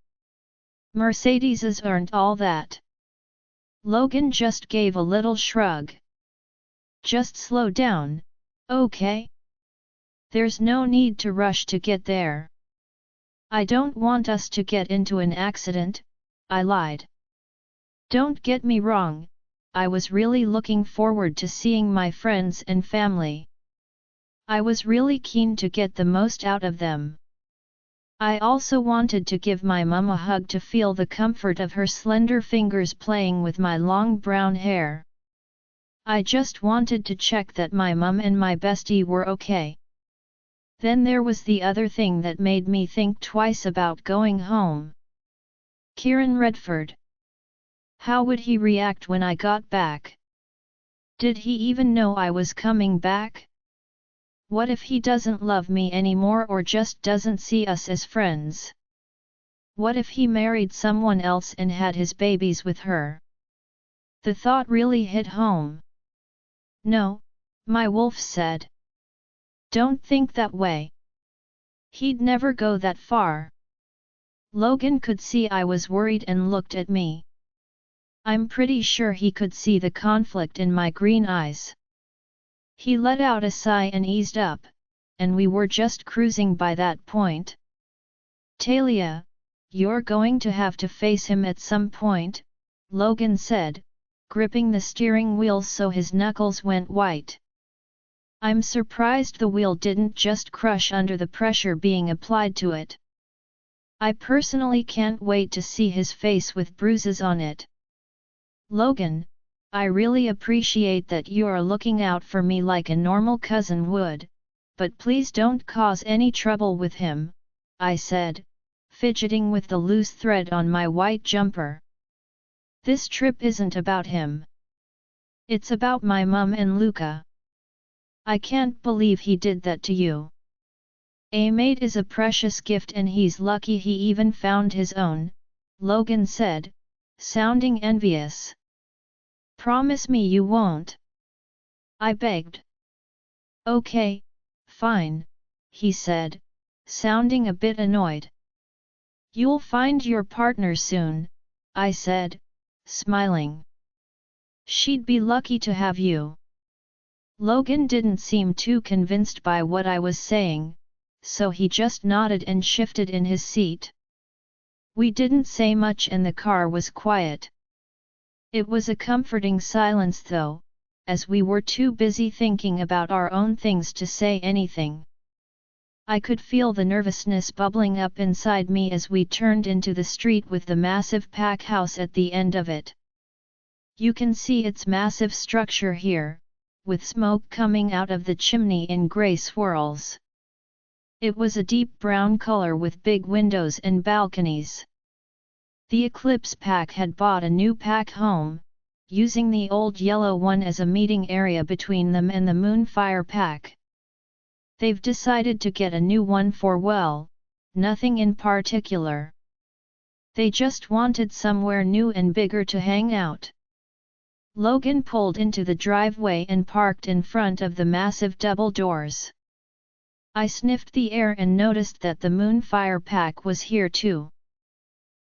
"Mercedeses aren't all that." Logan just gave a little shrug. "Just slow down, okay? There's no need to rush to get there." "I don't want us to get into an accident," I lied. Don't get me wrong, I was really looking forward to seeing my friends and family. I was really keen to get the most out of them. I also wanted to give my mum a hug to feel the comfort of her slender fingers playing with my long brown hair. I just wanted to check that my mum and my bestie were okay. Then there was the other thing that made me think twice about going home. Kieran Redford. How would he react when I got back? Did he even know I was coming back? What if he doesn't love me anymore or just doesn't see us as friends? What if he married someone else and had his babies with her? The thought really hit home. "No," my wolf said. "Don't think that way. He'd never go that far." Logan could see I was worried and looked at me. I'm pretty sure he could see the conflict in my green eyes. He let out a sigh and eased up, and we were just cruising by that point. "Talia, you're going to have to face him at some point," Logan said, gripping the steering wheel so his knuckles went white. I'm surprised the wheel didn't just crush under the pressure being applied to it. I personally can't wait to see his face with bruises on it. "Logan, I really appreciate that you're looking out for me like a normal cousin would, but please don't cause any trouble with him," I said, fidgeting with the loose thread on my white jumper. "This trip isn't about him. It's about my mum and Luca. I can't believe he did that to you. A mate is a precious gift and he's lucky he even found his own," Logan said, sounding envious. "Promise me you won't," I begged. "Okay, fine," he said, sounding a bit annoyed. "You'll find your partner soon," I said, smiling. "She'd be lucky to have you." Logan didn't seem too convinced by what I was saying, so he just nodded and shifted in his seat. We didn't say much and the car was quiet. It was a comforting silence though, as we were too busy thinking about our own things to say anything. I could feel the nervousness bubbling up inside me as we turned into the street with the massive pack house at the end of it. You can see its massive structure here, with smoke coming out of the chimney in grey swirls. It was a deep brown color with big windows and balconies. The Eclipse Pack had bought a new pack home, using the old yellow one as a meeting area between them and the Moonfire Pack. They've decided to get a new one for, well, nothing in particular. They just wanted somewhere new and bigger to hang out. Logan pulled into the driveway and parked in front of the massive double doors. I sniffed the air and noticed that the Moonfire Pack was here too.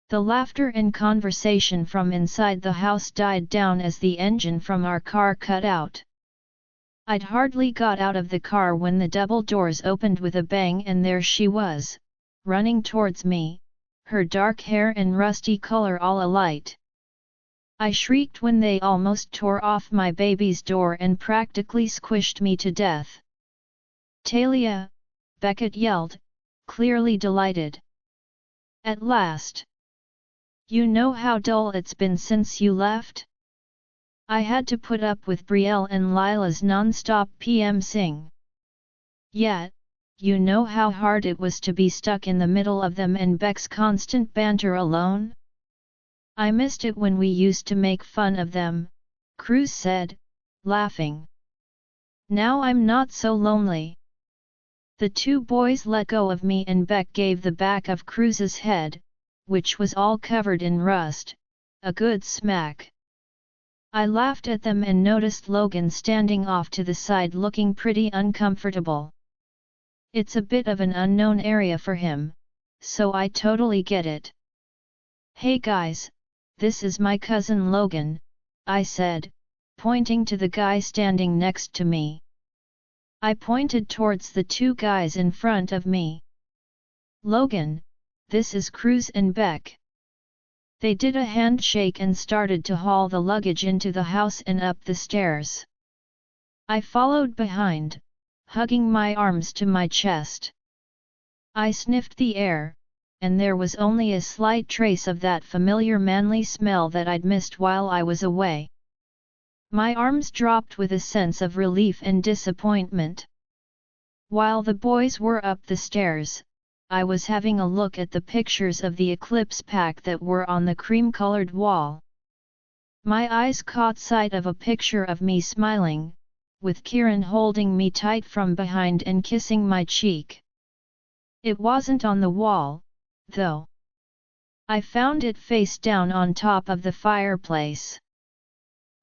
The laughter and conversation from inside the house died down as the engine from our car cut out. I'd hardly got out of the car when the double doors opened with a bang and there she was, running towards me, her dark hair and rusty color all alight. I shrieked when they almost tore off my baby's door and practically squished me to death. "Talia," Beckett yelled, clearly delighted. "At last! You know how dull it's been since you left? I had to put up with Brielle and Lila's non-stop PMsing. Yeah, you know how hard it was to be stuck in the middle of them and Beck's constant banter alone? I missed it when we used to make fun of them," Cruz said, laughing. "Now I'm not so lonely." The two boys let go of me and Beck gave the back of Cruz's head, which was all covered in rust, a good smack. I laughed at them and noticed Logan standing off to the side looking pretty uncomfortable. It's a bit of an unknown area for him, so I totally get it. "Hey guys, this is my cousin Logan," I said, pointing to the guy standing next to me. I pointed towards the two guys in front of me. "Logan, this is Cruz and Beck." They did a handshake and started to haul the luggage into the house and up the stairs. I followed behind, hugging my arms to my chest. I sniffed the air, and there was only a slight trace of that familiar manly smell that I'd missed while I was away. My arms dropped with a sense of relief and disappointment. While the boys were up the stairs, I was having a look at the pictures of the Eclipse Pack that were on the cream-colored wall. My eyes caught sight of a picture of me smiling, with Kieran holding me tight from behind and kissing my cheek. It wasn't on the wall, though. I found it face down on top of the fireplace.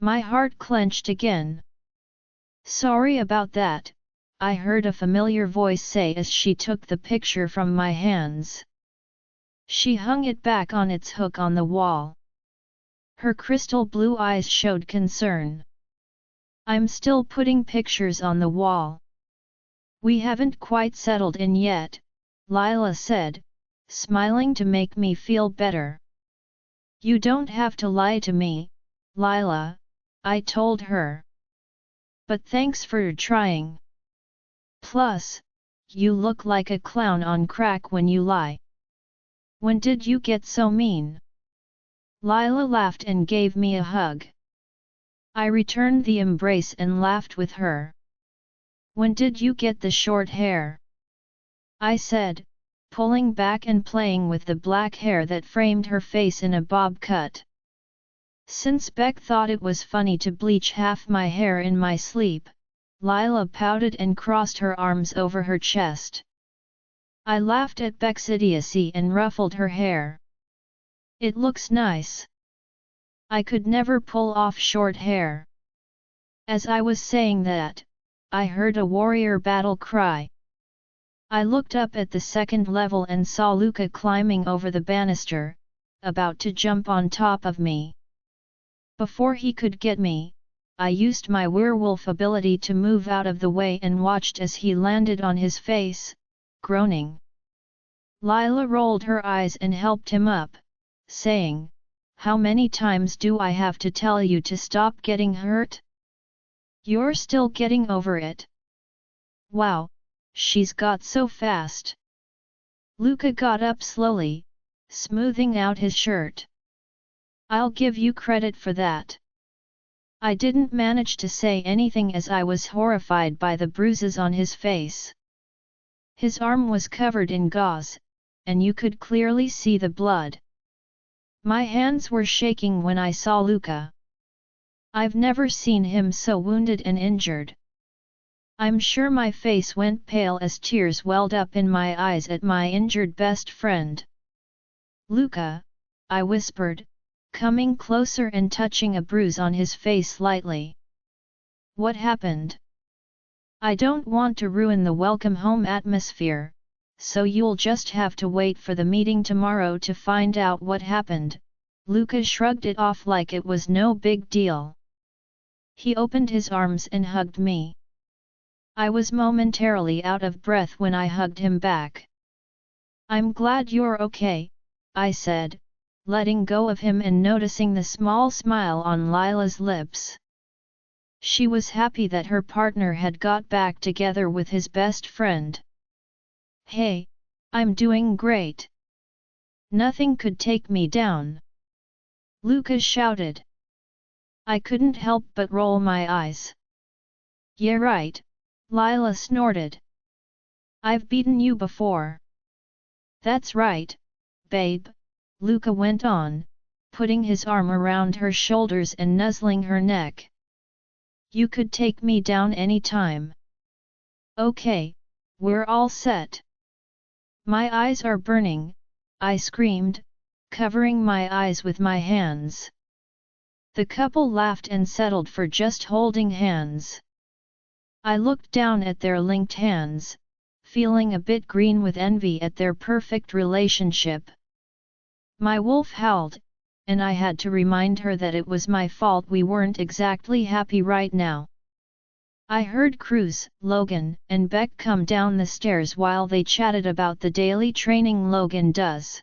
My heart clenched again. "Sorry about that," I heard a familiar voice say as she took the picture from my hands. She hung it back on its hook on the wall. Her crystal blue eyes showed concern. "I'm still putting pictures on the wall. We haven't quite settled in yet," Lila said, smiling to make me feel better. "You don't have to lie to me, Lila," I told her. "But thanks for trying. Plus, you look like a clown on crack when you lie. When did you get so mean?" Lila laughed and gave me a hug. I returned the embrace and laughed with her. "When did you get the short hair?" I said, pulling back and playing with the black hair that framed her face in a bob cut. Since Beck thought it was funny to bleach half my hair in my sleep, Lila pouted and crossed her arms over her chest. I laughed at Beck's idiocy and ruffled her hair. "It looks nice. I could never pull off short hair." As I was saying that, I heard a warrior battle cry. I looked up at the second level and saw Luca climbing over the banister, about to jump on top of me. Before he could get me, I used my werewolf ability to move out of the way and watched as he landed on his face, groaning. Lila rolled her eyes and helped him up, saying, "How many times do I have to tell you to stop getting hurt? You're still getting over it. Wow, she's got so fast." Luca got up slowly, smoothing out his shirt. "I'll give you credit for that." I didn't manage to say anything as I was horrified by the bruises on his face. His arm was covered in gauze, and you could clearly see the blood. My hands were shaking when I saw Luca. I've never seen him so wounded and injured. I'm sure my face went pale as tears welled up in my eyes at my injured best friend. "Luca," I whispered, coming closer and touching a bruise on his face lightly. "What happened? I don't want to ruin the welcome home atmosphere, so you'll just have to wait for the meeting tomorrow to find out what happened." Luca shrugged it off like it was no big deal. He opened his arms and hugged me. I was momentarily out of breath when I hugged him back. "I'm glad you're okay," I said, letting go of him and noticing the small smile on Lila's lips. She was happy that her partner had got back together with his best friend. "Hey, I'm doing great. Nothing could take me down," Luca shouted. I couldn't help but roll my eyes. "Yeah right," Lila snorted. "I've beaten you before." "That's right, babe," Luca went on, putting his arm around her shoulders and nuzzling her neck. "You could take me down any time." "Okay, we're all set." "My eyes are burning," I screamed, covering my eyes with my hands. The couple laughed and settled for just holding hands. I looked down at their linked hands, feeling a bit green with envy at their perfect relationship. My wolf howled, and I had to remind her that it was my fault we weren't exactly happy right now. I heard Cruz, Logan, and Beck come down the stairs while they chatted about the daily training Logan does.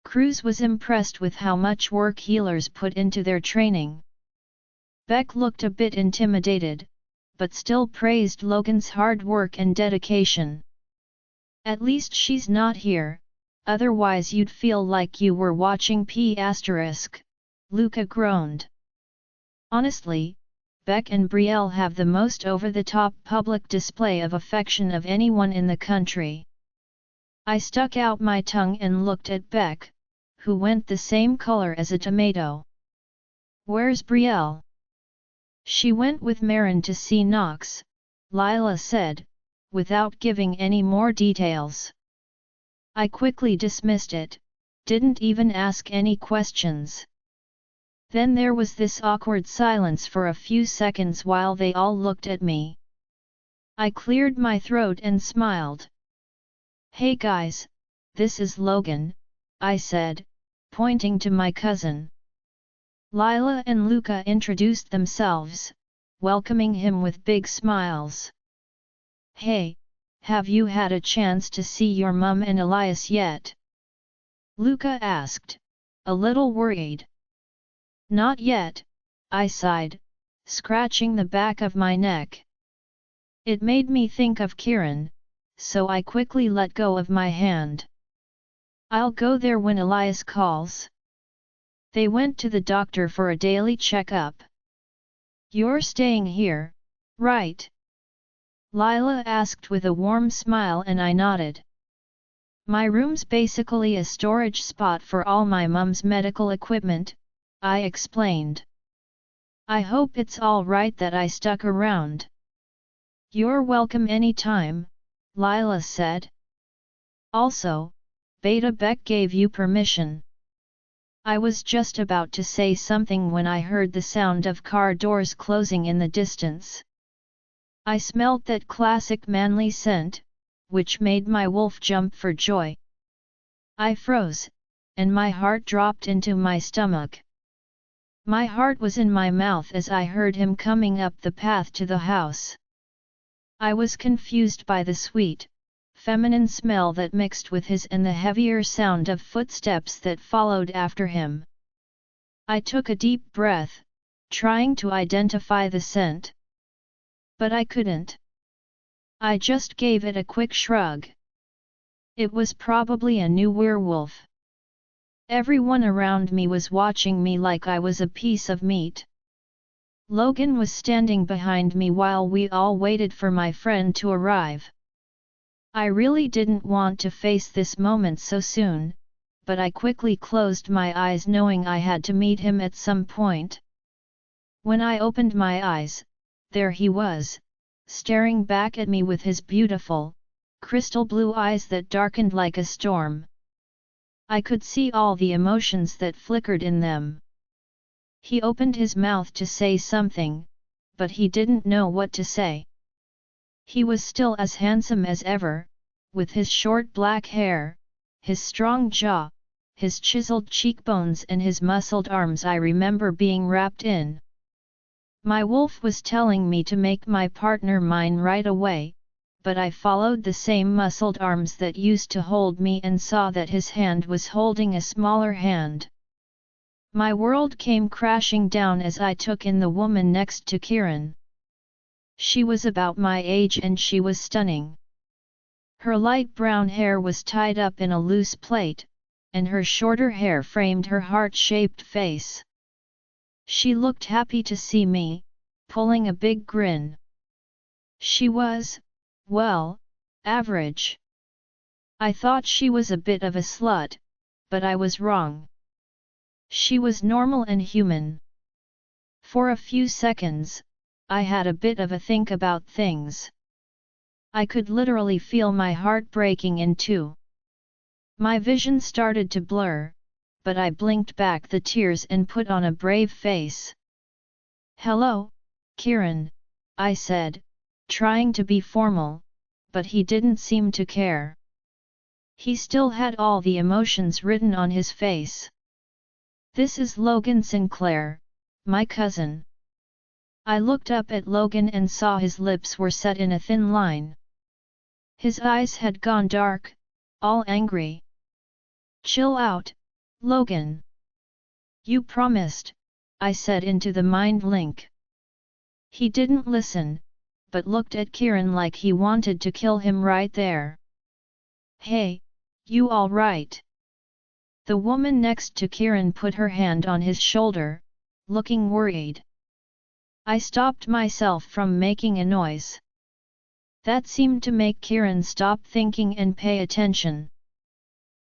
Cruz was impressed with how much work healers put into their training. Beck looked a bit intimidated, but still praised Logan's hard work and dedication. "At least she's not here, otherwise you'd feel like you were watching P***," Luca groaned. Honestly, Beck and Brielle have the most over-the-top public display of affection of anyone in the country. I stuck out my tongue and looked at Beck, who went the same color as a tomato. "Where's Brielle?" "She went with Marin to see Knox," Lila said, without giving any more details. I quickly dismissed it, didn't even ask any questions. Then there was this awkward silence for a few seconds while they all looked at me. I cleared my throat and smiled. "Hey guys, this is Logan," I said, pointing to my cousin. Lila and Luca introduced themselves, welcoming him with big smiles. "Hey, have you had a chance to see your mum and Elias yet?" Luca asked, a little worried. "Not yet," I sighed, scratching the back of my neck. It made me think of Kieran, so I quickly let go of my hand. "I'll go there when Elias calls." They went to the doctor for a daily checkup. "You're staying here, right?" Lila asked with a warm smile and I nodded. "My room's basically a storage spot for all my mum's medical equipment," I explained. "I hope it's all right that I stuck around." "You're welcome anytime," Lila said. "Also, Beta Beck gave you permission." I was just about to say something when I heard the sound of car doors closing in the distance. I smelt that classic manly scent, which made my wolf jump for joy. I froze, and my heart dropped into my stomach. My heart was in my mouth as I heard him coming up the path to the house. I was confused by the sweet, feminine smell that mixed with his and the heavier sound of footsteps that followed after him. I took a deep breath, trying to identify the scent. But I couldn't. I just gave it a quick shrug. It was probably a new werewolf. Everyone around me was watching me like I was a piece of meat. Logan was standing behind me while we all waited for my friend to arrive. I really didn't want to face this moment so soon, but I quickly closed my eyes knowing I had to meet him at some point. When I opened my eyes, there he was, staring back at me with his beautiful, crystal blue eyes that darkened like a storm. I could see all the emotions that flickered in them. He opened his mouth to say something, but he didn't know what to say. He was still as handsome as ever, with his short black hair, his strong jaw, his chiseled cheekbones and his muscled arms I remember being wrapped in. My wolf was telling me to make my partner mine right away, but I followed the same muscled arms that used to hold me and saw that his hand was holding a smaller hand. My world came crashing down as I took in the woman next to Kieran. She was about my age and she was stunning. Her light brown hair was tied up in a loose plait, and her shorter hair framed her heart-shaped face. She looked happy to see me, pulling a big grin. She was, well, average. I thought she was a bit of a slut, but I was wrong. She was normal and human. For a few seconds, I had a bit of a think about things. I could literally feel my heart breaking in two. My vision started to blur, but I blinked back the tears and put on a brave face. "Hello, Kieran," I said, trying to be formal, but he didn't seem to care. He still had all the emotions written on his face. "This is Logan Sinclair, my cousin." I looked up at Logan and saw his lips were set in a thin line. His eyes had gone dark, all angry. "Chill out, Logan. You promised," I said into the mind link. He didn't listen, but looked at Kieran like he wanted to kill him right there. "Hey, you all right?" The woman next to Kieran put her hand on his shoulder, looking worried. I stopped myself from making a noise. That seemed to make Kieran stop thinking and pay attention.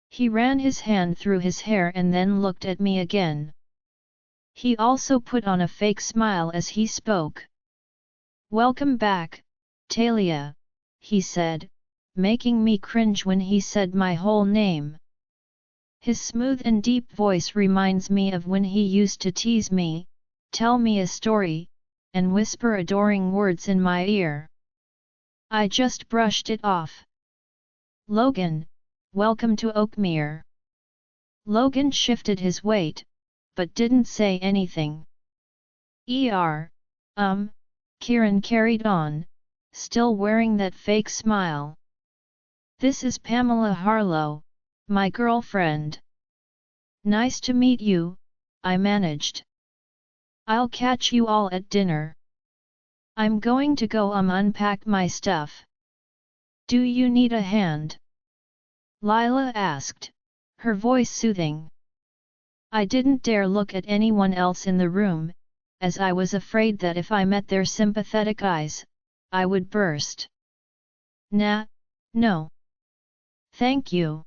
He ran his hand through his hair and then looked at me again. He also put on a fake smile as he spoke. "Welcome back, Talia," he said, making me cringe when he said my whole name. His smooth and deep voice reminds me of when he used to tease me, tell me a story, and whisper adoring words in my ear. I just brushed it off. "Logan, welcome to Oakmere." Logan shifted his weight, but didn't say anything. Kieran carried on, still wearing that fake smile. "This is Pamela Harlow, my girlfriend." "Nice to meet you," I managed. "I'll catch you all at dinner. I'm going to go unpack my stuff. Do you need a hand?" Lila asked, her voice soothing. I didn't dare look at anyone else in the room, as I was afraid that if I met their sympathetic eyes, I would burst. "Nah, no. Thank you."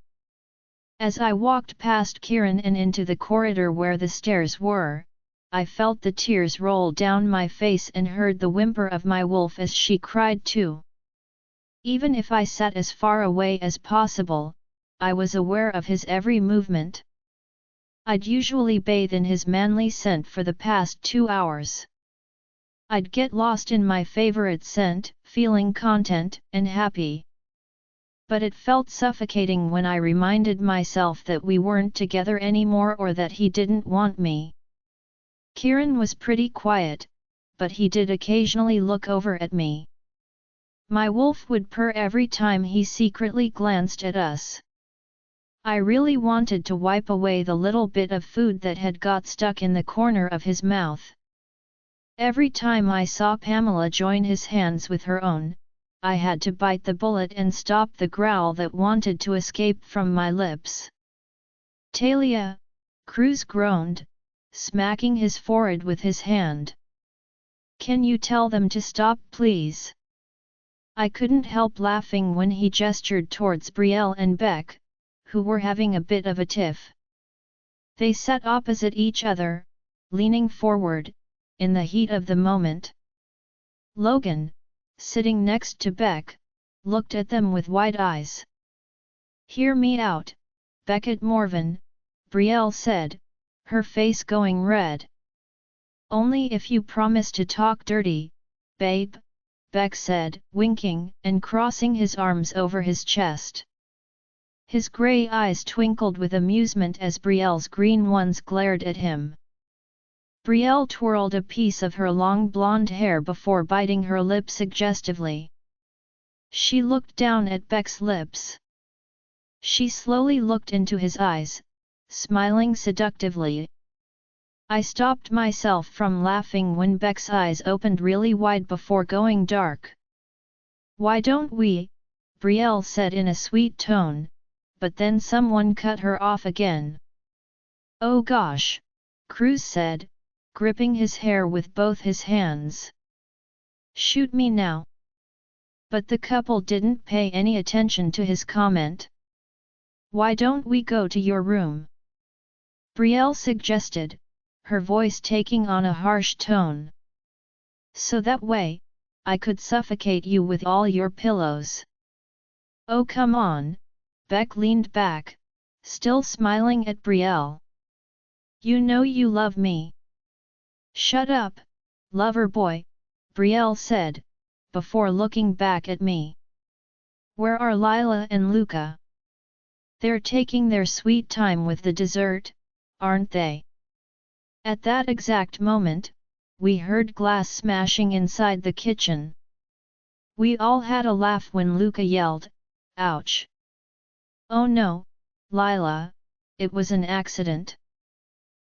As I walked past Kieran and into the corridor where the stairs were, I felt the tears roll down my face and heard the whimper of my wolf as she cried too. Even if I sat as far away as possible, I was aware of his every movement. I'd usually bathe in his manly scent for the past 2 hours. I'd get lost in my favorite scent, feeling content and happy. But it felt suffocating when I reminded myself that we weren't together anymore or that he didn't want me. Kieran was pretty quiet, but he did occasionally look over at me. My wolf would purr every time he secretly glanced at us. I really wanted to wipe away the little bit of food that had got stuck in the corner of his mouth. Every time I saw Pamela join his hands with her own, I had to bite the bullet and stop the growl that wanted to escape from my lips. "Talia," Cruz groaned, smacking his forehead with his hand. "Can you tell them to stop please?" I couldn't help laughing when he gestured towards Brielle and Beck, who were having a bit of a tiff. They sat opposite each other, leaning forward, in the heat of the moment. Logan, sitting next to Beck, looked at them with wide eyes. "Hear me out, Beckett Morvan," Brielle said, her face going red. "Only if you promise to talk dirty, babe," Beck said, winking and crossing his arms over his chest. His grey eyes twinkled with amusement as Brielle's green ones glared at him. Brielle twirled a piece of her long blonde hair before biting her lip suggestively. She looked down at Beck's lips. She slowly looked into his eyes, smiling seductively. I stopped myself from laughing when Beck's eyes opened really wide before going dark. "Why don't we?" Brielle said in a sweet tone, but then someone cut her off again. "Oh gosh," Cruz said, gripping his hair with both his hands. "Shoot me now." But the couple didn't pay any attention to his comment. "Why don't we go to your room?" Brielle suggested, her voice taking on a harsh tone. "So that way, I could suffocate you with all your pillows. Oh come on, Beck leaned back, still smiling at Brielle. You know you love me. Shut up, lover boy, Brielle said, before looking back at me. Where are Lila and Luca? They're taking their sweet time with the dessert, aren't they? At that exact moment, we heard glass smashing inside the kitchen. We all had a laugh when Luca yelled, "Ouch!" Oh no, Lila, it was an accident.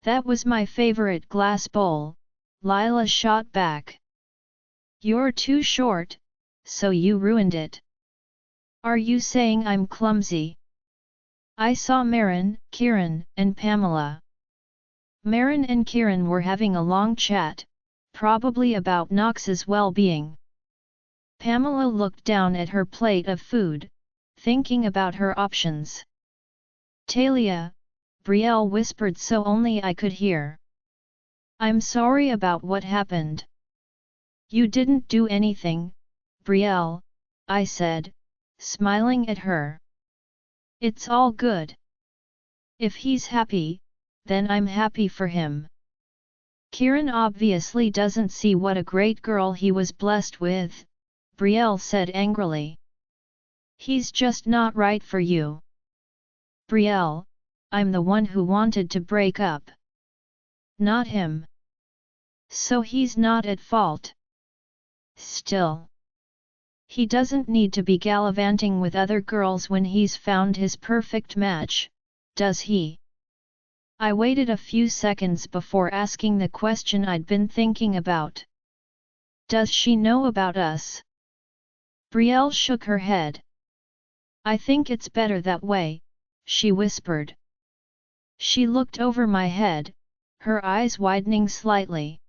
That was my favorite glass bowl, Lila shot back. You're too short, so you ruined it. Are you saying I'm clumsy? I saw Marin, Kieran, and Pamela. Marin and Kieran were having a long chat, probably about Knox's well-being. Pamela looked down at her plate of food, thinking about her options. Talia, Brielle whispered so only I could hear. I'm sorry about what happened. You didn't do anything, Brielle, I said, smiling at her. It's all good. If he's happy, then I'm happy for him. Kieran obviously doesn't see what a great girl he was blessed with, Brielle said angrily. He's just not right for you. Brielle, I'm the one who wanted to break up. Not him. So he's not at fault. Still. He doesn't need to be gallivanting with other girls when he's found his perfect match, does he? I waited a few seconds before asking the question I'd been thinking about. Does she know about us? Brielle shook her head. I think it's better that way, she whispered. She looked over my head, her eyes widening slightly.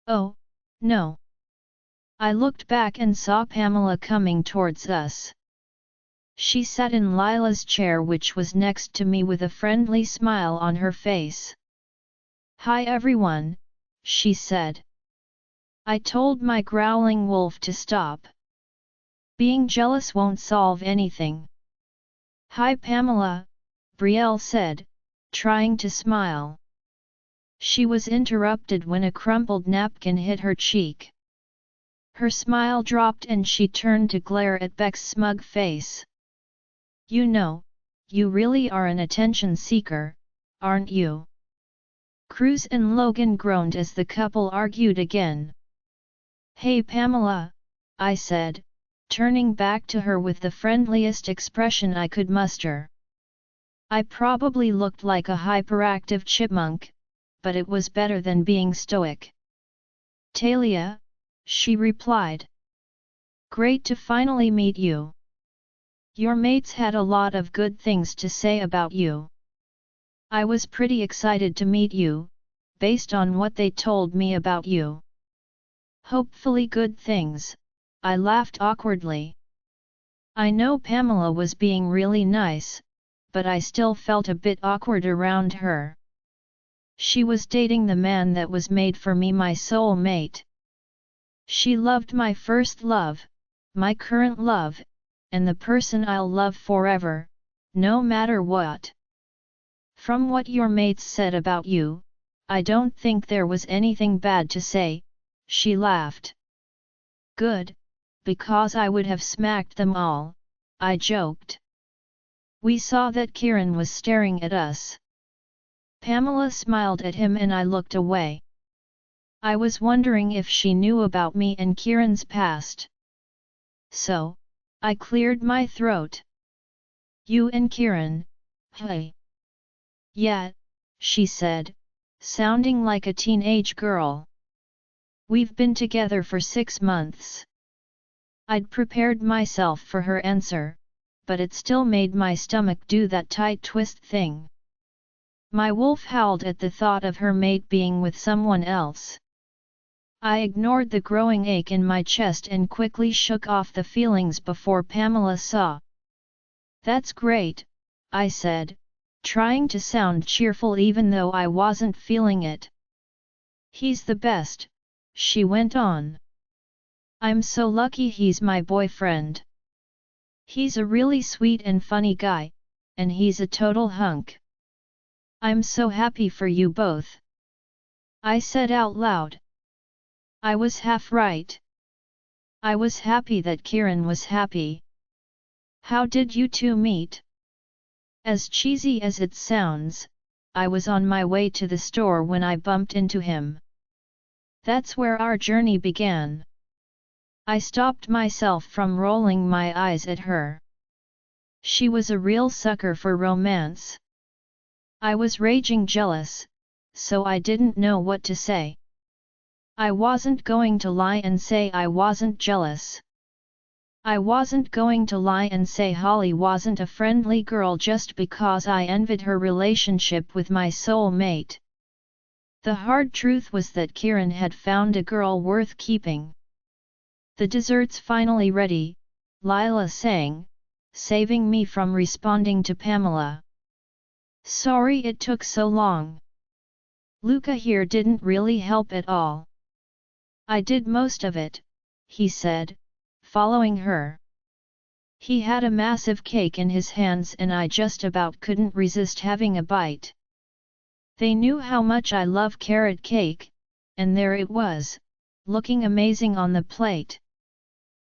Oh, no. I looked back and saw Pamela coming towards us. She sat in Lila's chair, which was next to me, with a friendly smile on her face. Hi everyone, she said. I told my growling wolf to stop. Being jealous won't solve anything. Hi Pamela, Brielle said, trying to smile. She was interrupted when a crumpled napkin hit her cheek. Her smile dropped and she turned to glare at Beck's smug face. You know, you really are an attention seeker, aren't you? Cruz and Logan groaned as the couple argued again. Hey Pamela, I said, turning back to her with the friendliest expression I could muster. I probably looked like a hyperactive chipmunk, but it was better than being stoic. Talia, she replied. Great to finally meet you. Your mates had a lot of good things to say about you. I was pretty excited to meet you, based on what they told me about you. Hopefully good things, I laughed awkwardly. I know Pamela was being really nice, but I still felt a bit awkward around her. She was dating the man that was made for me, my soul mate. She loved my first love, my current love, and the person I'll love forever, no matter what. From what your mates said about you, I don't think there was anything bad to say, she laughed. Good, because I would have smacked them all, I joked. We saw that Kieran was staring at us. Pamela smiled at him and I looked away. I was wondering if she knew about me and Kieran's past. So, I cleared my throat. You and Kieran, hey. Yeah, she said, sounding like a teenage girl. We've been together for 6 months. I'd prepared myself for her answer, but it still made my stomach do that tight twist thing. My wolf howled at the thought of her mate being with someone else. I ignored the growing ache in my chest and quickly shook off the feelings before Pamela saw. That's great, I said, trying to sound cheerful even though I wasn't feeling it. He's the best, she went on. I'm so lucky he's my boyfriend. He's a really sweet and funny guy, and he's a total hunk. I'm so happy for you both. I said out loud. I was half right. I was happy that Kieran was happy. How did you two meet? As cheesy as it sounds, I was on my way to the store when I bumped into him. That's where our journey began. I stopped myself from rolling my eyes at her. She was a real sucker for romance. I was raging jealous, so I didn't know what to say. I wasn't going to lie and say I wasn't jealous. I wasn't going to lie and say Holly wasn't a friendly girl just because I envied her relationship with my soulmate. The hard truth was that Kieran had found a girl worth keeping. The dessert's finally ready, Lila sang, saving me from responding to Pamela. Sorry it took so long. Luca here didn't really help at all. I did most of it, he said, following her. He had a massive cake in his hands and I just about couldn't resist having a bite. They knew how much I love carrot cake, and there it was, looking amazing on the plate.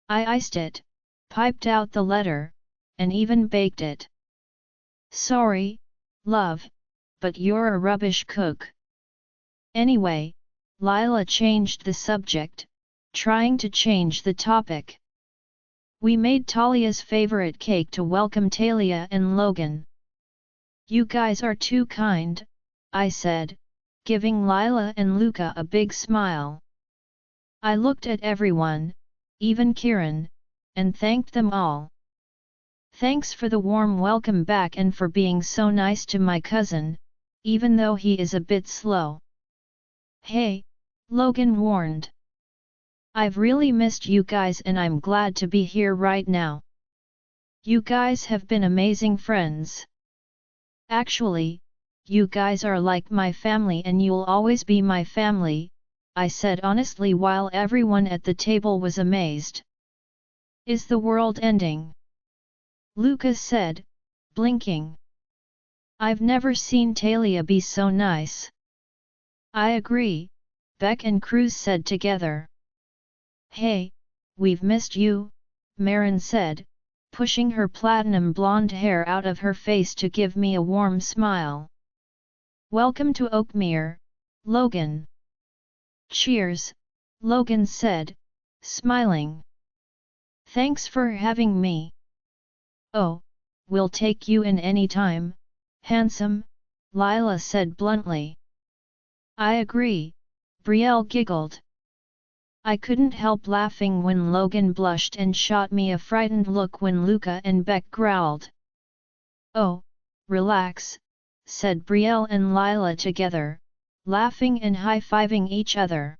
I iced it, piped out the letter, and even baked it. Sorry, love, but you're a rubbish cook. Anyway, Lila changed the subject, trying to change the topic. We made Talia's favorite cake to welcome Talia and Logan. You guys are too kind, I said, giving Lila and Luca a big smile. I looked at everyone, even Kieran, and thanked them all. Thanks for the warm welcome back and for being so nice to my cousin, even though he is a bit slow. Hey, Logan warned. I've really missed you guys and I'm glad to be here right now. You guys have been amazing friends. Actually, you guys are like my family and you'll always be my family, I said honestly while everyone at the table was amazed. Is the world ending? Luca said, blinking. I've never seen Talia be so nice. I agree, Beck and Cruz said together. Hey, we've missed you, Marin said, pushing her platinum blonde hair out of her face to give me a warm smile. Welcome to Oakmere, Logan. Cheers, Logan said, smiling. Thanks for having me. Oh, we'll take you in any time, handsome, Lila said bluntly. I agree, Brielle giggled. I couldn't help laughing when Logan blushed and shot me a frightened look when Luca and Beck growled. Oh, relax, said Brielle and Lila together, laughing and high-fiving each other.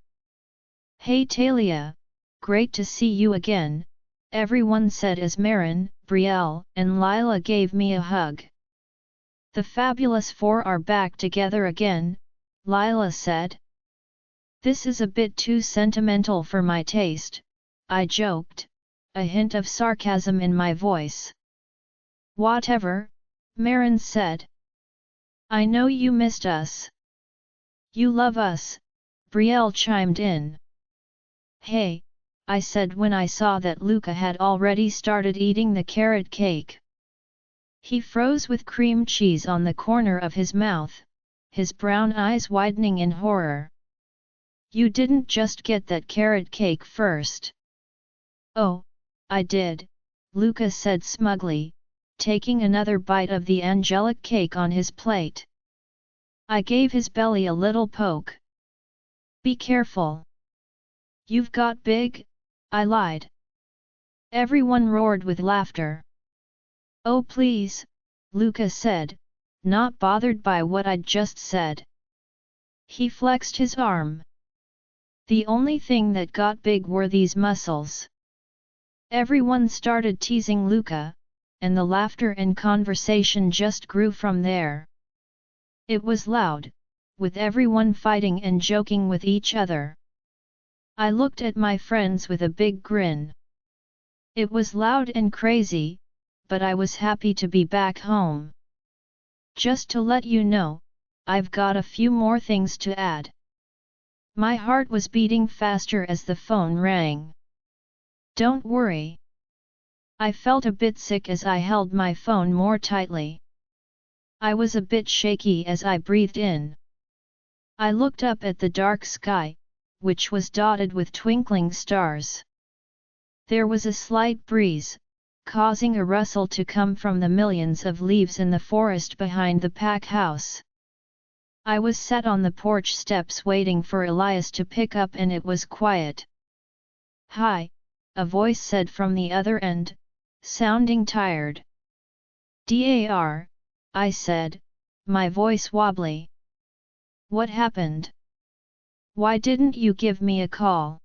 Hey Talia, great to see you again, everyone said as Marin, Brielle, and Lila gave me a hug. The fabulous four are back together again, Lila said. This is a bit too sentimental for my taste, I joked, a hint of sarcasm in my voice. Whatever, Marin said. I know you missed us. You love us, Brielle chimed in. Hey, I said when I saw that Luca had already started eating the carrot cake. He froze with cream cheese on the corner of his mouth, his brown eyes widening in horror. You didn't just get that carrot cake first. Oh, I did, Luca said smugly, taking another bite of the angelic cake on his plate. I gave his belly a little poke. Be careful. You've got big, I lied. Everyone roared with laughter. Oh please, Luca said, not bothered by what I'd just said. He flexed his arm. The only thing that got big were these muscles. Everyone started teasing Luca, and the laughter and conversation just grew from there. It was loud, with everyone fighting and joking with each other. I looked at my friends with a big grin. It was loud and crazy, but I was happy to be back home. Just to let you know, I've got a few more things to add. My heart was beating faster as the phone rang. Don't worry. I felt a bit sick as I held my phone more tightly. I was a bit shaky as I breathed in. I looked up at the dark sky, which was dotted with twinkling stars. There was a slight breeze, causing a rustle to come from the millions of leaves in the forest behind the pack house. I was sat on the porch steps waiting for Elias to pick up and it was quiet. "Hi," a voice said from the other end, sounding tired. "Dar," I said, my voice wobbly. "What happened? Why didn't you give me a call?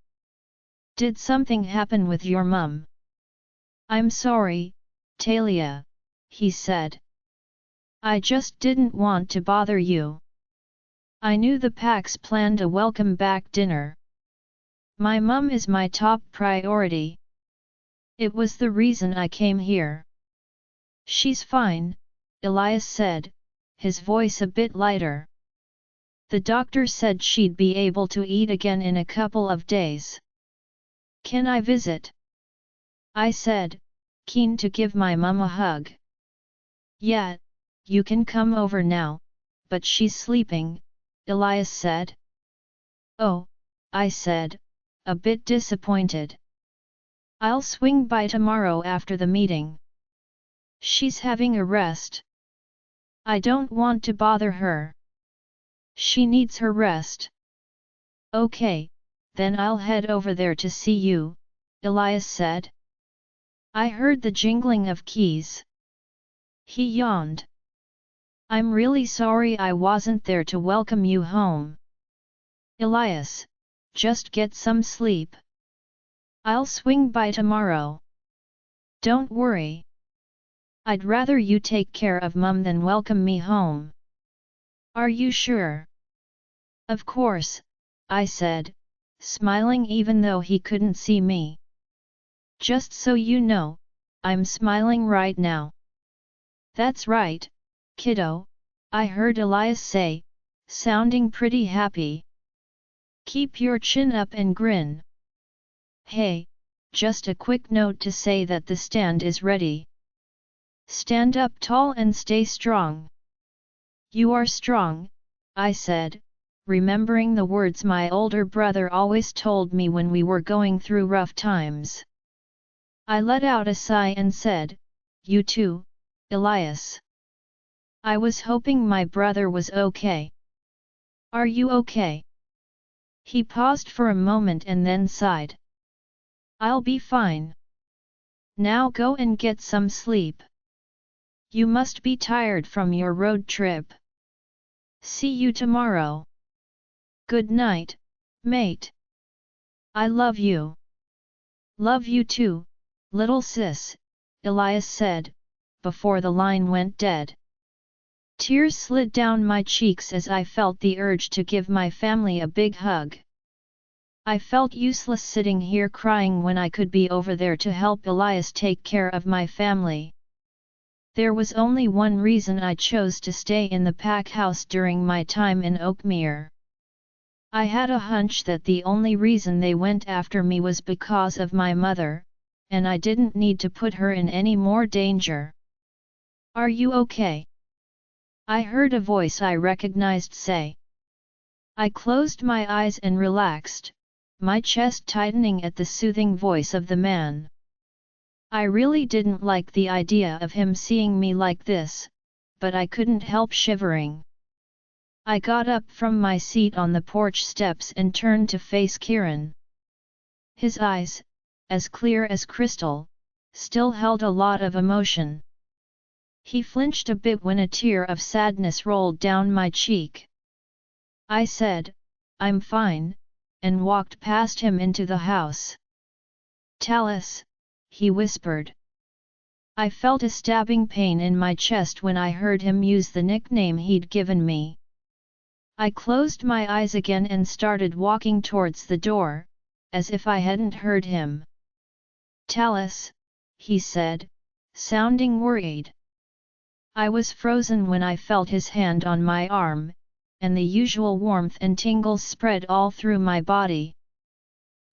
Did something happen with your mum?" "I'm sorry, Talia," he said. "I just didn't want to bother you. I knew the Packs planned a welcome back dinner. My mum is my top priority. It was the reason I came here." "She's fine," Elias said, his voice a bit lighter. "The doctor said she'd be able to eat again in a couple of days." "Can I visit?" I said, keen to give my mum a hug. "Yeah, you can come over now, but she's sleeping," Elias said. "Oh," I said, a bit disappointed. "I'll swing by tomorrow after the meeting. She's having a rest. I don't want to bother her. She needs her rest." "Okay, then I'll head over there to see you," Elias said. I heard the jingling of keys. He yawned. "I'm really sorry I wasn't there to welcome you home. Elias, just get some sleep. I'll swing by tomorrow. Don't worry. I'd rather you take care of mum than welcome me home." "Are you sure?" "Of course," I said, smiling even though he couldn't see me. "Just so you know, I'm smiling right now." "That's right, kiddo," I heard Elias say, sounding pretty happy. "Keep your chin up and grin. Hey, just a quick note to say that the stand is ready. Stand up tall and stay strong." "You are strong," I said, remembering the words my older brother always told me when we were going through rough times. I let out a sigh and said, "You too, Elias." I was hoping my brother was okay. "Are you okay?" He paused for a moment and then sighed. "I'll be fine. Now go and get some sleep. You must be tired from your road trip. See you tomorrow." "Good night, mate. I love you." "Love you too, little sis," Elias said, before the line went dead. Tears slid down my cheeks as I felt the urge to give my family a big hug. I felt useless sitting here crying when I could be over there to help Elias take care of my family. There was only one reason I chose to stay in the pack house during my time in Oakmere. I had a hunch that the only reason they went after me was because of my mother, and I didn't need to put her in any more danger. "Are you okay?" I heard a voice I recognized say. I closed my eyes and relaxed, my chest tightening at the soothing voice of the man. I really didn't like the idea of him seeing me like this, but I couldn't help shivering. I got up from my seat on the porch steps and turned to face Kieran. His eyes, as clear as crystal, still held a lot of emotion. He flinched a bit when a tear of sadness rolled down my cheek. I said, "I'm fine," and walked past him into the house. "Talis," he whispered. I felt a stabbing pain in my chest when I heard him use the nickname he'd given me. I closed my eyes again and started walking towards the door, as if I hadn't heard him. "Talis," he said, sounding worried. I was frozen when I felt his hand on my arm, and the usual warmth and tingles spread all through my body.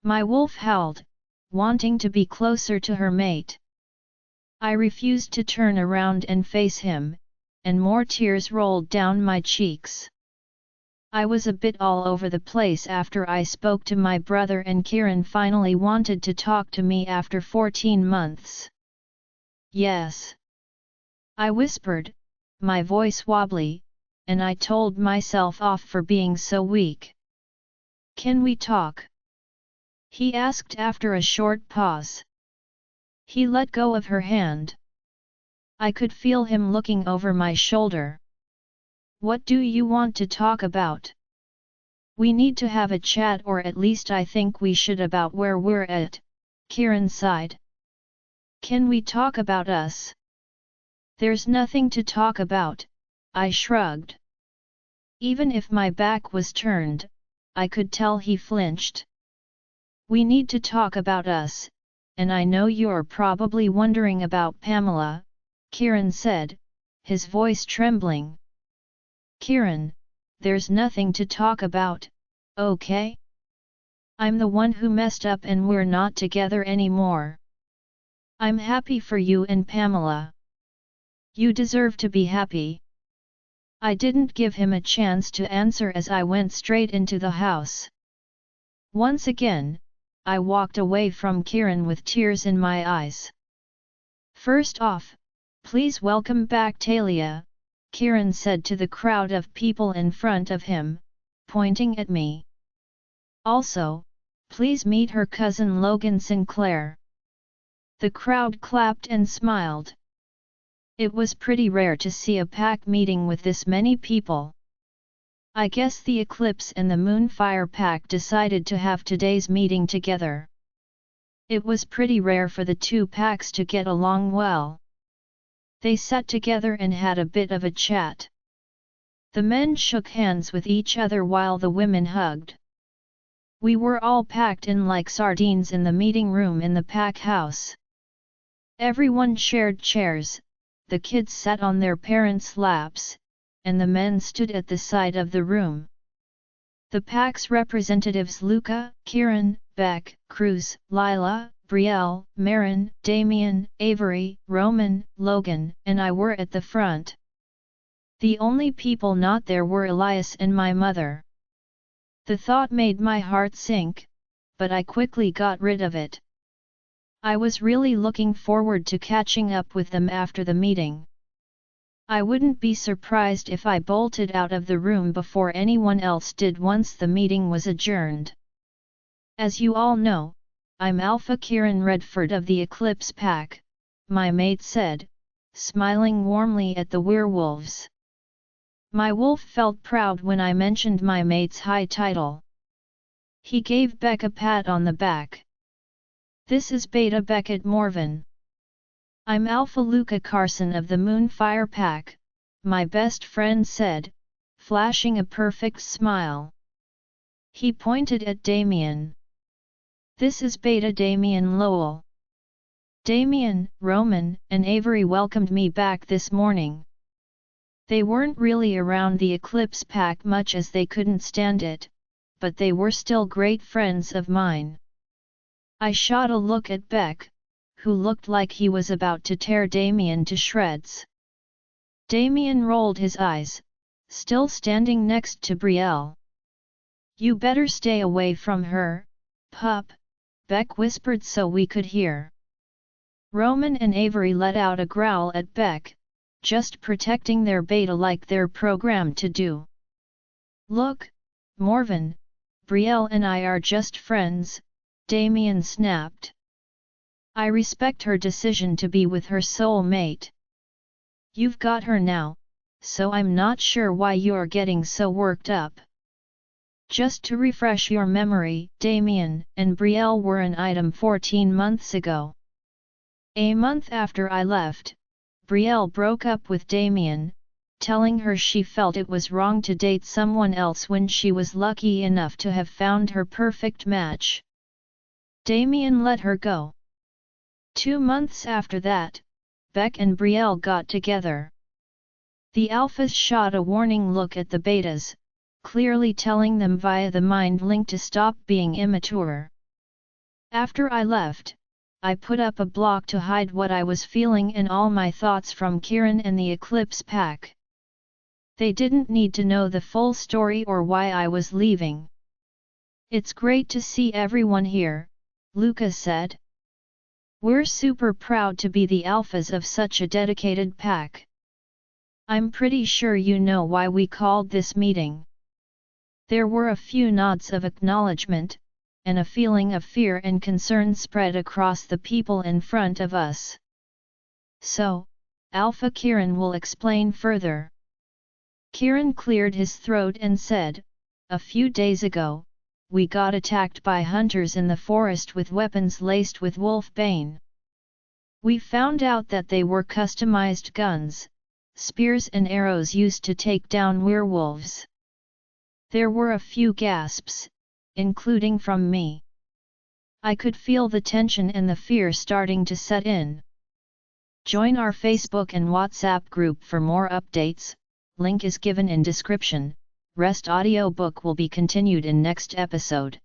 My wolf howled, wanting to be closer to her mate. I refused to turn around and face him, and more tears rolled down my cheeks. I was a bit all over the place after I spoke to my brother, and Kieran finally wanted to talk to me after 14 months. "Yes," I whispered, my voice wobbly, and I told myself off for being so weak. "Can we talk?" he asked after a short pause. He let go of her hand. I could feel him looking over my shoulder. "What do you want to talk about?" "We need to have a chat, or at least I think we should, about where we're at," Kieran sighed. "Can we talk about us?" "There's nothing to talk about," I shrugged. Even if my back was turned, I could tell he flinched. "We need to talk about us, and I know you're probably wondering about Pamela," Kieran said, his voice trembling. "Kieran, there's nothing to talk about, okay? I'm the one who messed up and we're not together anymore. I'm happy for you and Pamela. You deserve to be happy." I didn't give him a chance to answer as I went straight into the house. Once again, I walked away from Kieran with tears in my eyes. "First off, please welcome back Talia," Kieran said to the crowd of people in front of him, pointing at me. "Also, please meet her cousin Logan Sinclair." The crowd clapped and smiled. It was pretty rare to see a pack meeting with this many people. I guess the Eclipse and the Moonfire pack decided to have today's meeting together. It was pretty rare for the two packs to get along well. They sat together and had a bit of a chat. The men shook hands with each other while the women hugged. We were all packed in like sardines in the meeting room in the pack house. Everyone shared chairs, the kids sat on their parents' laps, and the men stood at the side of the room. The pack's representatives Luca, Kieran, Beck, Cruz, Lila, Brielle, Marin, Damien, Avery, Roman, Logan, and I were at the front. The only people not there were Elias and my mother. The thought made my heart sink, but I quickly got rid of it. I was really looking forward to catching up with them after the meeting. I wouldn't be surprised if I bolted out of the room before anyone else did once the meeting was adjourned. "As you all know, I'm Alpha Kieran Redford of the Eclipse Pack," my mate said, smiling warmly at the werewolves. My wolf felt proud when I mentioned my mate's high title. He gave Beck a pat on the back. "This is Beta Beckett Morvan. I'm Alpha Luca Carson of the Moonfire Pack," my best friend said, flashing a perfect smile. He pointed at Damien. "This is Beta Damien Lowell. Damien, Roman, and Avery welcomed me back this morning. They weren't really around the Eclipse Pack much as they couldn't stand it, but they were still great friends of mine." I shot a look at Beck, who looked like he was about to tear Damien to shreds. Damien rolled his eyes, still standing next to Brielle. "You better stay away from her, pup," Beck whispered so we could hear. Roman and Avery let out a growl at Beck, just protecting their beta like they're programmed to do. "Look, Morvan, Brielle and I are just friends," Damien snapped. "I respect her decision to be with her soul mate. You've got her now, so I'm not sure why you're getting so worked up. Just to refresh your memory, Damien and Brielle were an item 14 months ago. A month after I left, Brielle broke up with Damien, telling her she felt it was wrong to date someone else when she was lucky enough to have found her perfect match. Damien let her go. 2 months after that, Beck and Brielle got together. The alphas shot a warning look at the betas, clearly telling them via the mind link to stop being immature. After I left, I put up a block to hide what I was feeling and all my thoughts from Kieran and the Eclipse Pack. They didn't need to know the full story or why I was leaving. It's great to see everyone here, Lucas said. We're super proud to be the alphas of such a dedicated pack. I'm pretty sure you know why we called this meeting. There were a few nods of acknowledgement, and a feeling of fear and concern spread across the people in front of us. So, Alpha Kieran will explain further. Kieran cleared his throat and said, a few days ago, we got attacked by hunters in the forest with weapons laced with wolfbane. We found out that they were customized guns, spears and arrows used to take down werewolves. There were a few gasps, including from me. I could feel the tension and the fear starting to set in. Join our Facebook and WhatsApp group for more updates, link is given in description. Rest audiobook will be continued in next episode.